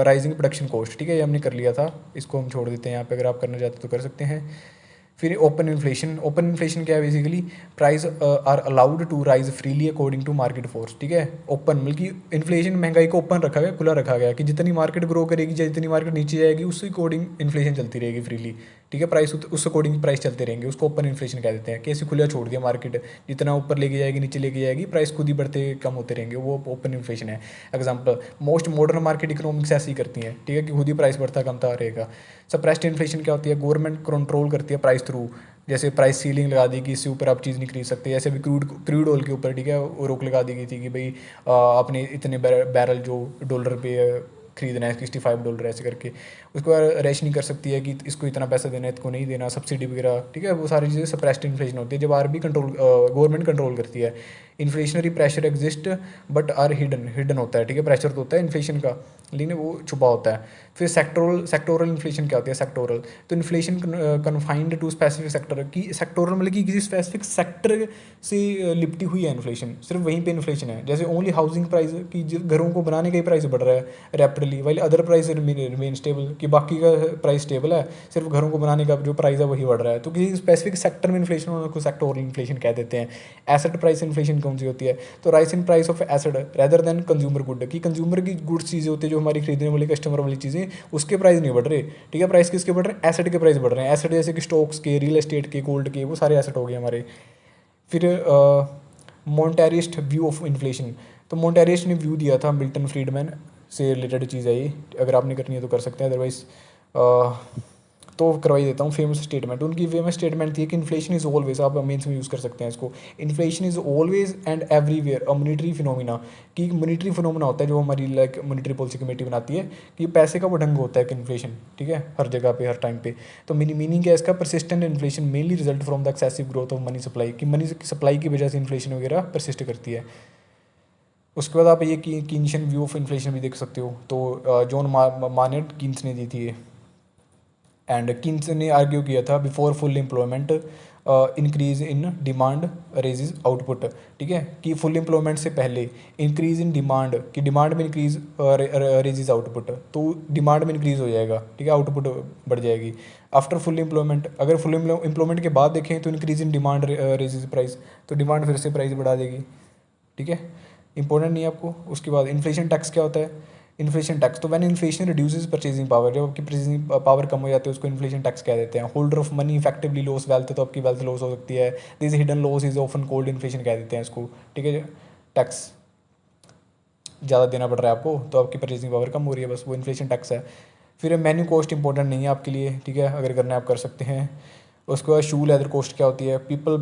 राइजिंग प्रोडक्शन कॉस्ट, ठीक है, ये हमने कर लिया था, इसको हम छोड़ देते हैं यहाँ पे, अगर आप करना चाहते तो कर सकते हैं। फिर ओपन इन्फ्लेशन, ओपन इन्फ्लेशन क्या है? Basically price are allowed to rise freely according to market force, ठीक है। ओपन मतलब कि इन्फ्लेशन, महंगाई को ओपन रखा गया, खुला रखा गया, कि जितनी मार्केट ग्रो करेगी या जितनी मार्केट नीचे जाएगी उसके अकॉर्डिंग इन्फ्लेशन चलती रहेगी फ्रीली, ठीक है, प्राइस उस अकॉर्डिंग प्राइस चलते रहेंगे, उसको ओपन इन्फ्लेशन कह देते हैं। कि ऐसे खुला छोड़ दिया मार्केट, जितना ऊपर लेके जाएगी नीचे लेके जाएगी, प्राइस खुद ही बढ़ते कम होते रहेंगे, वो ओपन इन्फ्लेशन है। Example, most modern market economics ऐसे ही करती हैं, ठीक है, कि खुद ही प्राइस बढ़ता कमता रहेगा। सप्रेस्ड इन्फ्लेशन क्या होती है? गवर्नमेंट कंट्रोल करती है प्राइस थ्रू, जैसे प्राइस सीलिंग लगा दी कि इससे ऊपर आप चीज़ नहीं खरीद सकते, जैसे भी क्रूड ऑयल के ऊपर, ठीक है, वो रोक लगा दी गई थी कि भाई आपने इतने बैरल जो डॉलर पे खरीदना है, $65 ऐसे करके, उसको रेशनिंग कर सकती है कि इसको इतना पैसा देना है, इसको नहीं देना, सब्सिडी वगैरह, ठीक है, वो सारी चीज़ें सप्रेस्ड इन्फ्लेशन होती है जब आरबी कंट्रोल, गवर्नमेंट कंट्रोल करती है। Inflationary pressure exist but are hidden होता है, ठीक है, प्रेशर तो होता है इन्फ्लेशन का, लेकिन वो छुपा होता है। फिर सेक्टोरल इन्फ्लेशन क्या होती है? सेक्टोरल, तो inflation confined to specific sector, की सेक्टोरल मतलब कि किसी स्पेसिफिक सेक्टर से लिपटी हुई है इन्फ्लेशन, सिर्फ वहीं पे इन्फ्लेशन है। जैसे ओनली हाउसिंग प्राइस, कि घरों को बनाने का ही प्राइस बढ़ रहा है rapidly, while other price remain stable, कि बाकी का प्राइस स्टेबल है, सिर्फ घरों को बनाने का जो प्राइस है वही बढ़ रहा है। तो किसी स्पेसिफिक सेक्टर में इन्फ्लेशन होने को सेक्टोरल इन्फ्लेशन कह देते हैं। एसेट प्राइस इन्फ्लेशन कौन सी होती है? तो rice in price of asset rather than consumer good, की कंज्यूमर की गुड्स चीज़ें होती है जो हमारी खरीदने वाली कस्टमर वाली चीज़ें, उसके प्राइस नहीं बढ़ रहे, ठीक है, प्राइस किसके बढ़ रहे हैं? एसेट के प्राइस बढ़ रहे हैं। एसेट जैसे कि स्टॉक्स के, रियल एस्टेट के, गोल्ड के, वो सारे एसेट हो गए हमारे। फिर मोनेटारिस्ट व्यू ऑफ इन्फ्लेशन, तो मोनेटारिस्ट ने व्यू दिया था मिल्टन फ्रीडमैन से रिलेटेड चीज़ है ये, अगर आपने करनी है तो कर सकते हैं, अदरवाइज तो करवाई देता हूँ। फेमस स्टेटमेंट, उनकी फेमस स्टेटमेंट थी कि इन्फ्लेशन इज़ ऑलवेज, आप मेंस में यूज़ कर सकते हैं इसको, inflation is always and everywhere a monetary phenomena, कि मॉनिटरी फिनोमिना होता है जो हमारी लाइक मॉनिटरी पॉलिसी कमेटी बनाती है, कि पैसे का वो ढंग होता है कि इन्फ्लेशन, ठीक है, हर जगह पे हर टाइम पे। तो मीनिंग क्या है इसका? Persistent inflation mainly result from the excessive growth of money supply, कि मनी सप्लाई की वजह से इन्फ्लेशन वगैरह परसिस्ट करती है। उसके बाद आप ये कीन्शियन व्यू ऑफ इन्फ्लेशन भी देख सकते हो, तो जॉन मानेट कीन्स ने दी थी ये। एंड किन्स ने आर्ग्यू किया था before full employment increase in demand raises output, ठीक है, कि फुल एम्प्लॉयमेंट से पहले इंक्रीज इन डिमांड, कि डिमांड में इंक्रीज रेजिज आउटपुट, तो डिमांड में इंक्रीज हो जाएगा, ठीक है, आउटपुट बढ़ जाएगी। आफ्टर फुल एम्प्लॉयमेंट, अगर फुल एम्प्लॉयमेंट के बाद देखें तो increase in demand raises price, तो डिमांड फिर से प्राइस बढ़ा देगी, ठीक है, इंपॉर्टेंट नहीं है आपको। उसके बाद इन्फ्लेशन टैक्स क्या होता है? इन्फ्लेशन टैक्स, तो when inflation reduces purchasing power, जब आपकी परचेजिंग पावर कम हो जाती है उसको इन्फ्लेशन टैक्स कह देते हैं। Holder of money effectively loss wealth, तो आपकी वेल्थ लॉस हो सकती है, this hidden loss is often called inflation कह देते हैं इसको, ठीक है। टैक्स ज़्यादा देना पड़ रहा है आपको तो आपकी परचेजिंग पावर कम हो रही है, बस वो इन्फ्लेशन टैक्स है। फिर मेन्यू कॉस्ट इंपॉर्टेंट नहीं है आपके लिए, ठीक है, अगर करना है आप कर सकते हैं। उसके बाद शू लेदर कॉस्ट क्या होती है? People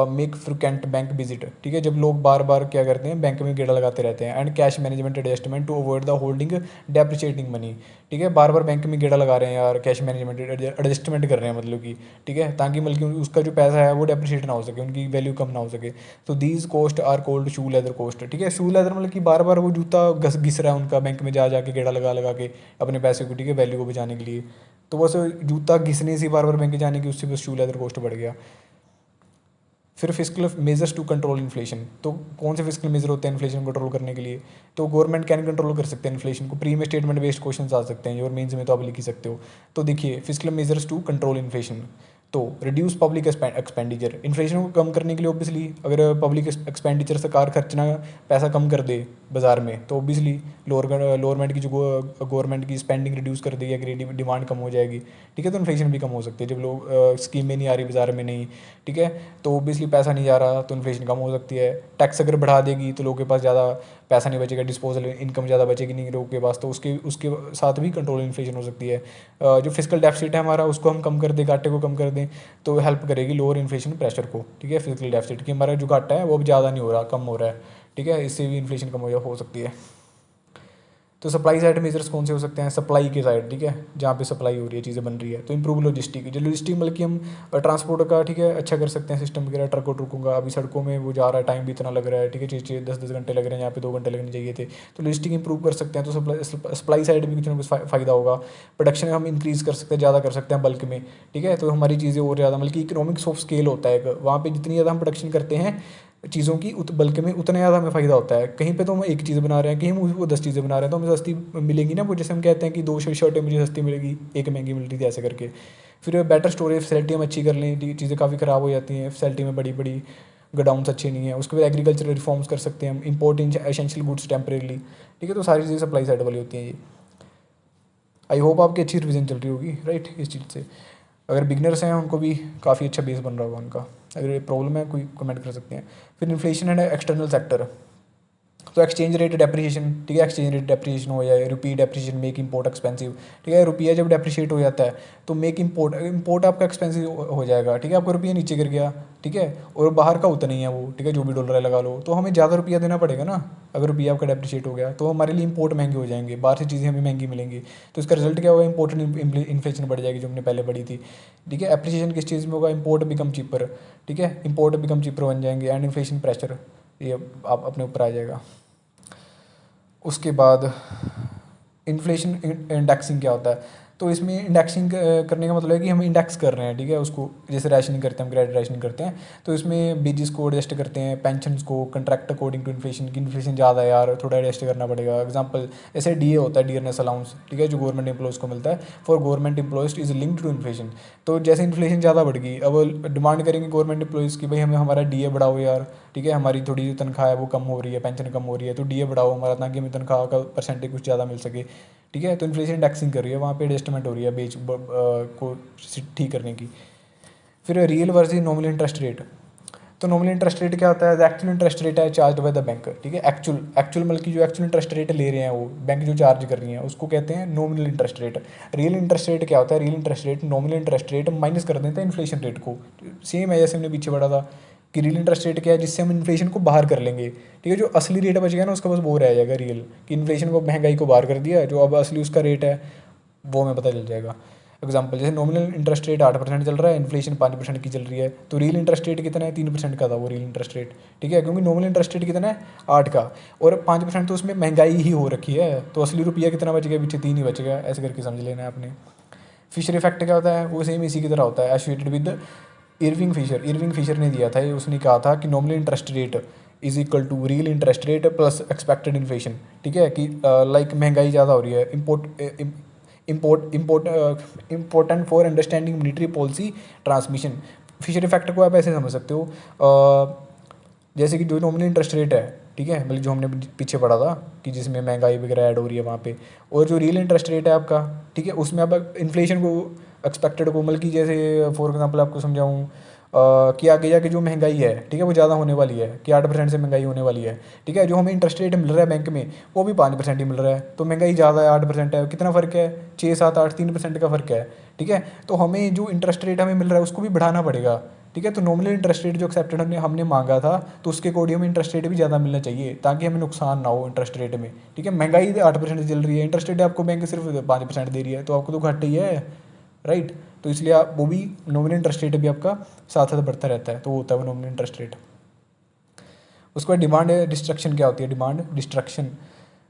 make frequent bank visit, ठीक है, जब लोग बार बार क्या करते हैं, बैंक में गेड़ा लगाते रहते हैं। And cash management adjustment to avoid the holding depreciating money, ठीक है, बार बार बैंक में गेड़ा लगा रहे हैं यार, कैश मैनेजमेंट एडजस्टमेंट कर रहे हैं मतलब कि, ठीक है, ताकि बल्कि उसका जो पैसा है वो डेप्रिशिएट ना हो सके, उनकी वैल्यू कम ना हो सके। तो these cost are called shoe leather cost, ठीक है। शू लेदर मतलब कि बार बार वो जूता घिस रहा है उनका बैंक में जा के गेड़ा लगा लगा के अपने पैसे को, ठीक है, वैल्यू को बचाने के लिए। तो बस जूता घिसने से बार बार बैंक जाने की, उससे बस शू लेदर कॉस्ट बढ़ गया। फिर physical measures to control inflation, तो कौन से फिजिकल मेजर होते हैं इन्फ्लेशन कंट्रोल करने के लिए? तो गवर्नमेंट कैन कंट्रोल कर सकते हैं इन्फ्लेशन को। प्री में स्टेटमेंट बेस्ड क्वेश्चन आ सकते हैं और मेंस में तो आप लिख ही सकते हो। तो देखिए physical measures to control inflation, तो रिड्यूस पब्लिक एक्सपेंडिचर, इन्फ्लेशन को कम करने के लिए ऑब्वियसली अगर पब्लिक एक्सपेंडिचर सरकार खर्चना पैसा कम कर दे बाजार में तो ऑब्वियसली लोअरमेंट की जो गवर्नमेंट की स्पेंडिंग रिड्यूस कर देगी, अगर डिमांड कम हो जाएगी, ठीक है, तो इन्फ्लेशन भी कम हो सकती है। जब लोग स्कीमें नहीं आ रही बाजार में नहीं, ठीक है, तो ऑब्वियसली पैसा नहीं जा रहा तो इन्फ्लेशन कम हो सकती है। टैक्स अगर बढ़ा देगी तो लोगों के पास ज़्यादा पैसा नहीं बचेगा, डिस्पोजल इनकम ज़्यादा बचेगी नहीं लोगों के पास, तो उसके उसके साथ भी कंट्रोल इन्फ्लेशन हो सकती है। जो फिजिकल डेफिसिट है हमारा उसको हम कम कर दें, घाटे को कम कर दें, तो हेल्प करेगी लोअर इन्फ्लेशन प्रेशर को, ठीक है। फिजिकल डेफिसिट कि हमारा जो घाटा है वो अब ज़्यादा नहीं हो रहा, कम हो रहा है, ठीक है, इससे भी इन्फ्लेशन कम हो सकती है। तो सप्लाई साइड मेजर्स कौन से हो सकते हैं? सप्लाई के साइड, ठीक है, जहाँ पे सप्लाई हो रही है, चीज़ें बन रही है, तो इंप्रूव लॉजिस्टिक, जो लॉजिस्टिक मतलब कि हम ट्रांसपोर्ट का, ठीक है, अच्छा कर सकते हैं सिस्टम वगैरह, ट्रकों ट्रुकों का। अभी सड़कों में वो जा रहा है, टाइम भी इतना लग रहा है, ठीक है, 6-10 घंटे लग रहे हैं, यहाँ पे 2 घंटे लगने चाहिए थे, तो लॉजिस्टिक इंप्रूव कर सकते हैं। तो सप्लाई साइड भी कुछ ना कुछ फ़ायदा होगा। प्रोडक्शन हम इंक्रीज़ कर सकते हैं, ज़्यादा कर सकते हैं बल्क में, ठीक है, तो हमारी चीज़ें और ज़्यादा मतलब कि इकोनॉमिक्स ऑफ स्केल होता है वहाँ पर, जितनी ज़्यादा हम प्रोडक्शन करते हैं चीज़ों की बल्क में उतना ज़्यादा हमें फ़ायदा होता है। कहीं पे तो हम एक चीज़ बना रहे हैं, कहीं हम वो 10 चीज़ें बना रहे हैं, तो हमें सस्ती मिलेंगी ना, वो जैसे हम कहते हैं कि 2 शर्टें मुझे सस्ती मिलेगी, एक महंगी मिल रही थी, ऐसे करके। फिर बेटर स्टोरेज फैसिलिटी हम अच्छी कर लें, चीज़ें काफ़ी ख़राब हो जाती हैं फैसिलिटी में, बड़ी बड़ी गोडाउन्स अच्छे नहीं है। उसके बाद एग्रीकल्चरल रिफॉर्म्स कर सकते हैं हम, इम्पोर्ट एसेंशियल गुड्स टेम्परेली, ठीक है, तो सारी चीज़ें सप्लाई साइड वाली होती हैं ये। आई होप आपकी अच्छी रिविजन चल रही होगी, राइट, इस चीज़ से। अगर बिगनर्स हैं उनको भी काफ़ी अच्छा बेस बन रहा होगा उनका। अगर ये प्रॉब्लम है कोई कमेंट कर सकते हैं। फिर इन्फ्लेशन एंड एक्सटर्नल सेक्टर, तो एक्सचेंज रेट डेप्रिसिएशन, ठीक है, एक्सचेंज रेट डेप्रिसिएशन हो जाए, रुपी डेप्रिसिएशन मेक इंपोर्ट एक्सपेंसिव, ठीक है, रुपया जब डेप्रिशिएट हो जाता है तो मेक इंपोर्ट आपका एक्सपेंसिव हो जाएगा, ठीक है, आपका रुपया नीचे गिर गया, ठीक है, और बाहर का उतना ही है वो, ठीक है, जो भी डॉलर है लगा लो, तो हमें ज़्यादा रुपया देना पड़ेगा ना। अगर रुपया आपका डेप्रिशिएट हो गया तो हमारे लिए इंपोर्ट महंगे हो जाएंगे, बाहर से चीज़ें हमें महंगी मिलेंगी, तो इसका रिजल्ट क्या होगा? इंपोर्टेंट इन्फ्लेशन बढ़ जाएगी, जो हमने पहले बढ़ी थी, ठीक है। एप्रिसिएशन किस चीज़ में होगा? इंपोर्ट बिकम चीपर, ठीक है, इंपोर्ट बिकम चीपर बन जाएंगे, एंड इन्फ्लेशन प्रेशर ये आप अपने ऊपर आ जाएगा। उसके बाद इन्फ्लेशन इंडेक्सिंग क्या होता है? तो इसमें इंडेक्सिंग करने का मतलब है कि हम इंडेक्स कर रहे हैं, ठीक है, उसको जैसे रैशनिंग करते हैं, हम क्रेडिट रैशनिंग करते हैं, तो इसमें बेजिस को एडजस्ट करते हैं, पेंशन को, कंट्रैक्ट अकॉर्डिंग टू इन्फ्लेशन, की इन्फ्लेशन ज़्यादा है यार, थोड़ा एडजस्ट करना पड़ेगा। एग्जांपल ऐसे डीए होता है, डियरनेस अलाउंस, ठीक है, जो गवर्नमेंट एम्प्लॉयज़ को मिलता है, for government employees is linked to inflation. तो जैसे इन्फ्लेशन ज़्यादा बढ़ गई, अब डिमांड करेंगे गवर्नमेंट एम्प्लॉयज़ की भाई हमें हमारा डीए बढ़ाओ यार, ठीक है, हमारी थोड़ी जो तनख्वाह है वो कम हो रही है, पेंशन कम हो रही है, तो डीए बढ़ाओ हमारा, ताकि हमें तनख्वाह का परसेंटेज कुछ ज़्यादा मिल सके, ठीक है, तो इन्फ्लेशन इंडेक्सिंग कर रही है, वहाँ पे एडजस्टमेंट हो रही है बेच को ठीक करने की। फिर real versus nominal interest rate, तो नॉमिनल इंटरेस्ट रेट क्या होता है? एक्चुअल इंटरेस्ट रेट है चार्ज बाय द बैंक, ठीक है, एक्चुअल मतलब कि जो एक्चुअल इंटरेस्ट रेट ले रहे हैं वो बैंक जो चार्ज कर रही है उसको कहते हैं nominal interest rate. Real interest rate क्या होता है? Real interest rate nominal interest rate minus कर देते हैं इन्फ्लेशन रेट को, सेम है जैसे हमने पीछे पढ़ा था कि रियल इंटरेस्ट रेट क्या है, जिससे हम इन्फ्लेशन को बाहर कर लेंगे, ठीक है, जो असली रेट बच गया ना उसका बस वो रह जाएगा रियल, कि इन्फ्लेशन को, महंगाई को बाहर कर दिया, जो अब असली उसका रेट है वो हमें पता चल जाएगा। एग्जाम्पल जैसे नॉमिनल इंटरेस्ट रेट 8% चल रहा है, इन्फ्लेशन 5% की चल रही है, तो रियल इंटरेस्ट रेट कितना है? 3% का था वो रियल इंटरेस्ट रेट, ठीक है, क्योंकि नॉमिनल इंटरेस्ट रेट कितना है? 8 का, और 5% तो उसमें महंगाई ही हो रखी है, तो असली रुपया कितना बच गया? पीछे 3 ही बच गया, ऐसे करके समझ लेना है आपने। फिशर इफेक्ट क्या होता है, वो सेम इसी की तरह होता है, एसोसिएटेड विद इरविंग फिशर ने दिया था ये, उसने कहा था कि nominal interest rate is equal to real interest rate plus expected inflation. ठीक है, कि लाइक महंगाई ज़्यादा हो रही है, important for understanding monetary policy transmission. Fisher effect को आप ऐसे समझ सकते हो, जैसे कि जो नॉमिनल इंटरेस्ट रेट है, ठीक है, मतलब जो हमने पीछे पढ़ा था कि जिसमें महंगाई वगैरह ऐड हो रही है वहाँ पे, और जो रियल इंटरेस्ट रेट है आपका, ठीक है, उसमें आप इन्फ्लेशन को एक्सपेक्टेड को, मतलब कि जैसे फॉर एग्जांपल आपको समझाऊँ कि आगे जाके जो महंगाई है, ठीक है, वो ज़्यादा होने वाली है, कि 8% से महंगाई होने वाली है, ठीक है, जो हमें इंटरेस्ट रेट मिल रहा है बैंक में वो भी 5% ही मिल रहा है, तो महंगाई ज़्यादा है, 8% है, कितना फ़र्क है, 6 7 8 3% का फ़र्क है, ठीक है। तो हमें जो इंटरेस्ट रेट हमें मिल रहा है उसको भी बढ़ाना पड़ेगा, ठीक है। तो नॉमिनल इंटरेस्ट रेट जो एक्सेप्टेड हमने मांगा था, तो उसके अकॉर्डिंग हमें इंटरेस्ट रेट भी ज़्यादा मिलना चाहिए ताकि हमें नुकसान ना हो इंटरेस्ट रेट में, ठीक है। महंगाई 8% चल रही है, इंटरेस्ट रेट आपको बैंक सिर्फ 5% दे रही है, तो आपको तो घाटा ही है, राइट। तो इसलिए आप वो भी नॉमिनल इंटरेस्ट रेट भी आपका साथ साथ बढ़ता रहता है, तो वो होता है वो नॉमिनल इंटरेस्ट रेट। उसके बाद डिमांड डिस्ट्रक्शन क्या होती है, डिमांड डिस्ट्रक्शन,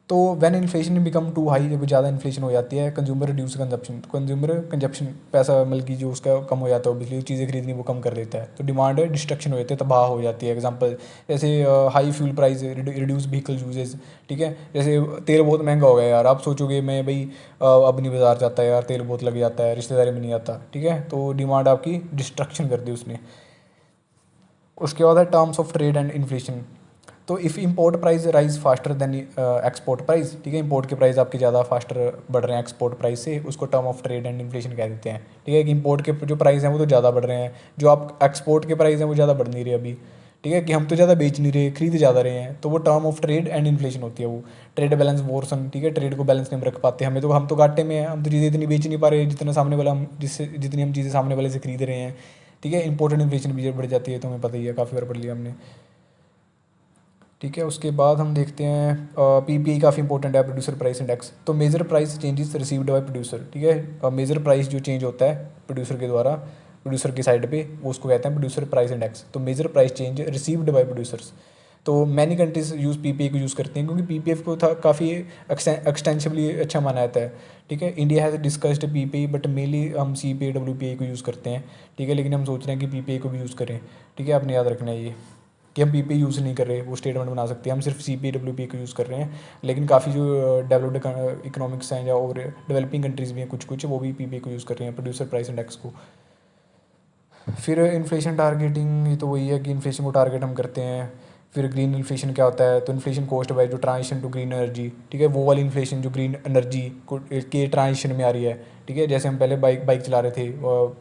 तो when inflation become too high, जब ज़्यादा इन्फ्लेशन हो जाती है, कंज्यूमर रिड्यूस कंजप्शन, पैसा मतलब कि जो उसका कम हो जाता है, बिजली चीज़ें खरीदनी वो कम कर देता है, तो डिमांड डिस्ट्रक्शन हो जाती है, तबाह हो जाती है। एग्जांपल जैसे high fuel price, reduce vehicle usage, ठीक है, जैसे तेल बहुत महंगा हो गया यार, आप सोचोगे मैं भाई अब नहीं बाजार जाता है यार, तेल बहुत लग जाता है, रिश्तेदारी में नहीं आता, ठीक है, तो डिमांड आपकी डिस्ट्रक्शन कर दी उसने। उसके बाद है terms of trade and inflation, तो if import price rise faster than export price, ठीक है, इंपोर्ट के प्राइस आपके ज़्यादा फास्टर बढ़ रहे हैं एक्सपोर्ट प्राइस से, उसको term of trade and inflation कह देते हैं, ठीक है, कि इंपोर्ट के जो प्राइस हैं वो तो ज़्यादा बढ़ रहे हैं, जो आप एक्सपोर्ट के प्राइस हैं वो ज़्यादा बढ़ नहीं रहे अभी, ठीक है, कि हम तो ज़्यादा बेच नहीं रहे, खरीद ज़्यादा रहे हैं, तो वो term of trade and inflation होती है वो। ट्रेड बैलेंस वोर्सन, ठीक है, ट्रेड को बैलेंस नहीं रख पाते, हम तो घाटे में हैं, हम तो चीज़ें इतनी बेच नहीं पा रहे जितना सामने वाला हम जितनी हम चीज़ें सामने वाले से खरीद रहे हैं, ठीक है। इंपोर्टेंट इन्फ्लेशन भी बढ़ जाती है, तो हमें पता ही है, काफ़ी बार पढ़ लिया हमने, ठीक है। उसके बाद हम देखते हैं पीपीआई काफ़ी इंपॉर्टेंट है, प्रोड्यूसर प्राइस इंडेक्स, तो measure price changes received by producer, ठीक है, मेजर प्राइस जो चेंज होता है प्रोड्यूसर के द्वारा, प्रोड्यूसर की साइड पे, वो उसको कहते हैं प्रोड्यूसर प्राइस इंडेक्स, तो measure price change received by producers. तो मैनी कंट्रीज यूज़ पीपीआई को यूज़ करते हैं, क्योंकि पीपीएफ को था काफ़ी एक्सटेंसिवली अच्छा माना जाता है, ठीक है। India has discussed PPI, but mainly हम सीपीआई डब्ल्यूपीआई को यूज़ करते हैं, ठीक है, लेकिन हम सोच रहे हैं कि पीपीआई को भी यूज़ करें, ठीक है, आपने याद रखना है ये कि हम पीपीआई यूज़ नहीं कर रहे, वो स्टेटमेंट बना सकते हैं, हम सिर्फ सीपीआई डब्ल्यूपीआई को यूज़ कर रहे हैं, लेकिन काफ़ी जो डेवलप्ड इकोनॉमिक्स हैं या और डेवलपिंग कंट्रीज़ भी हैं कुछ कुछ, वो भी पीपीआई को यूज़ कर रहे हैं, प्रोड्यूसर प्राइस इंडेक्स को। फिर इन्फ्लेशन टारगेटिंग, ये तो वही है कि इन्फ्लेशन को टारगेट हम करते हैं। फिर ग्रीन इन्फ्लेशन क्या होता है, तो इन्फ्लेशन कोस्ट बाय जो ट्रांजिशन टू ग्रीन एनर्जी, ठीक है, वो वाली इन्फ्लेशन जो ग्रीन एनर्जी को के ट्रांजिशन में आ रही है, ठीक है। जैसे हम पहले बाइक चला रहे थे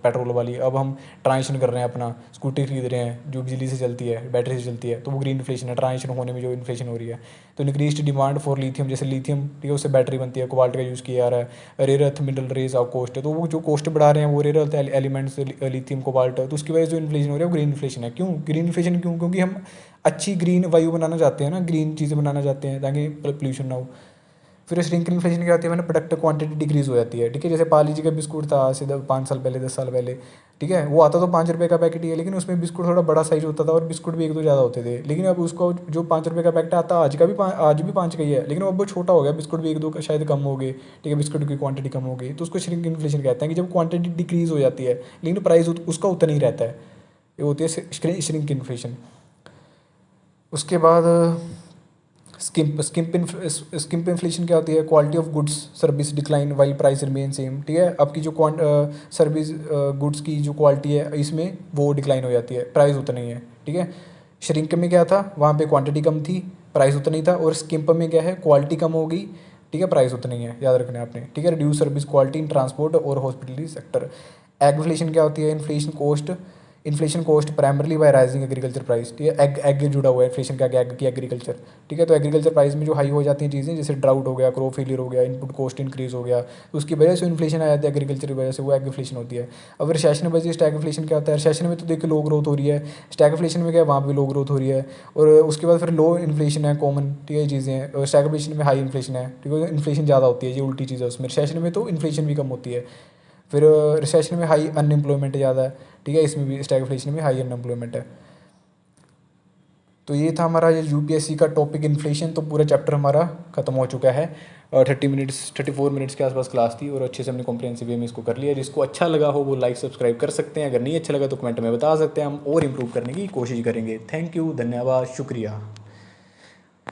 पेट्रोल वाली, अब हम ट्रांजिशन कर रहे हैं, अपना स्कूटी खरीद रहे हैं जो बिजली से चलती है, बैटरी से चलती है, तो वो ग्रीन इन्फ्लेशन है, ट्रांजिशन होने में जो इन्फ्लेशन हो रही है। तो इंक्रीज डिमांड फॉर लिथियम, जैसे लिथियम, ठीक है, उससे बैटरी बनती है, कोबाल्ट का यूज़ किया जा रहा है, rare earth mineral raise of cost, तो वो जो कोस्ट बढ़ा रहे हैं वो rare earth elements lithium cobalt, तो उसकी वजह से जो इन्फ्लेशन हो रही है वो ग्रीन इन्फ्लेशन है। क्यों ग्रीन इन्फ्लेशन, क्योंकि हम अच्छी ग्रीन वायु बनाना चाहते हैं ना, ग्रीन चीज़ें बनाना चाहते हैं ताकि पोल्यूशन ना हो। फिर श्रिंक इन्फ्लेशन क्या होती है, मैंने प्रोडक्ट क्वांटिटी डिक्रीज़ हो जाती है, ठीक है। जैसे पार्ले-जी का बिस्कुट था आज से 5 साल पहले, 10 साल पहले, ठीक है, वो आता तो 5 रुपये का पैकेट ही है, लेकिन उसमें बिस्कुट थोड़ा बड़ा साइज होता था और बिस्कुट भी 1 2 ज़्यादा होते थे, लेकिन अब उसको जो 5 रुपये का पैकेट आता आज का भी आज भी 5 का ही है, लेकिन अब वो छोटा हो गया, बिस्कुट भी 1 2 शायद कम हो गए, ठीक है, बिस्कुट की क्वांटिटी कम हो गई, तो उसको श्रिंक इन्फ्लेशन कहते हैं, कि जब क्वांटिटी डिक्रीज़ हो जाती है लेकिन प्राइस उसका उतना ही रहता है, ये होती है श्रिंक इन्फ्लेशन। उसके बाद स्किम्प इन्फ्लेशन क्या होती है, quality of goods service decline while price remain same, ठीक है। आपकी जो सर्विस गुड्स की जो क्वालिटी है इसमें वो डिक्लाइन हो जाती है, प्राइस उतना ही है, ठीक है। श्रिंक में क्या था, वहाँ पे क्वांटिटी कम थी, प्राइस उतना ही था, और स्किम्प में क्या है, क्वालिटी कम हो गई, ठीक है, प्राइस उतना ही है, याद रखना है आपने, ठीक है। Reduce service quality in transport और हॉस्पिटलिटी सेक्टर। एगफ्लेशन क्या होती है, inflation cost primarily bye rising agriculture price, ठीक है, एग जुड़ा हुआ है इन्फ्लेशन का, एग की एग्रीकल्चर, ठीक है। तो एग्रीकल्चर प्राइस में जो हाई हो जाती हैं चीज़ें, जैसे ड्राउट हो गया, क्रॉप फेलियर हो गया, इनपुट कॉस्ट इंक्रीज हो गया, तो उसकी वजह से इन्फ्लेशन आ जाती है, एग्रीकल्चर की वजह से वो एगफ्लेशन होती है। अब रिसेशन में स्टैगफ्लेशन क्या होता है, रिसेशन में तो देखिए लो ग्रोथ हो रही है, स्टैगफ्लेशन में क्या है, वहाँ पर लो ग्रोथ हो रही है, और उसके बाद फिर लो इन्फ्लेशन है कॉमन, ठीक है, चीज़ें हैं, और स्टैगफ्लेशन में हाई इन्फ्लेशन है, ठीक है, इन्फ्लेशन ज़्यादा होती है, ये उल्टी चीज़ है उसमें। रिसेशन में तो इन्फ्लेशन भी कम होती है। फिर रिसेशन में हाई अनएम्प्लॉयमेंट ज़्यादा है, ठीक है, इसमें भी स्टैगफ्लेशन में हाई अनएम्प्लॉयमेंट है। तो ये था हमारा ये यूपीएससी का टॉपिक इन्फ्लेशन, तो पूरा चैप्टर हमारा ख़त्म हो चुका है। 30 मिनट्स 34 मिनट्स के आसपास क्लास थी और अच्छे से हमने कॉम्प्रिहेंसिव वे में इसको कर लिया। जिसको अच्छा लगा हो वो लाइक सब्सक्राइब कर सकते हैं, अगर नहीं अच्छा लगा तो कमेंट में बता सकते हैं, हम और इम्प्रूव करने की कोशिश करेंगे। थैंक यू, धन्यवाद, शुक्रिया।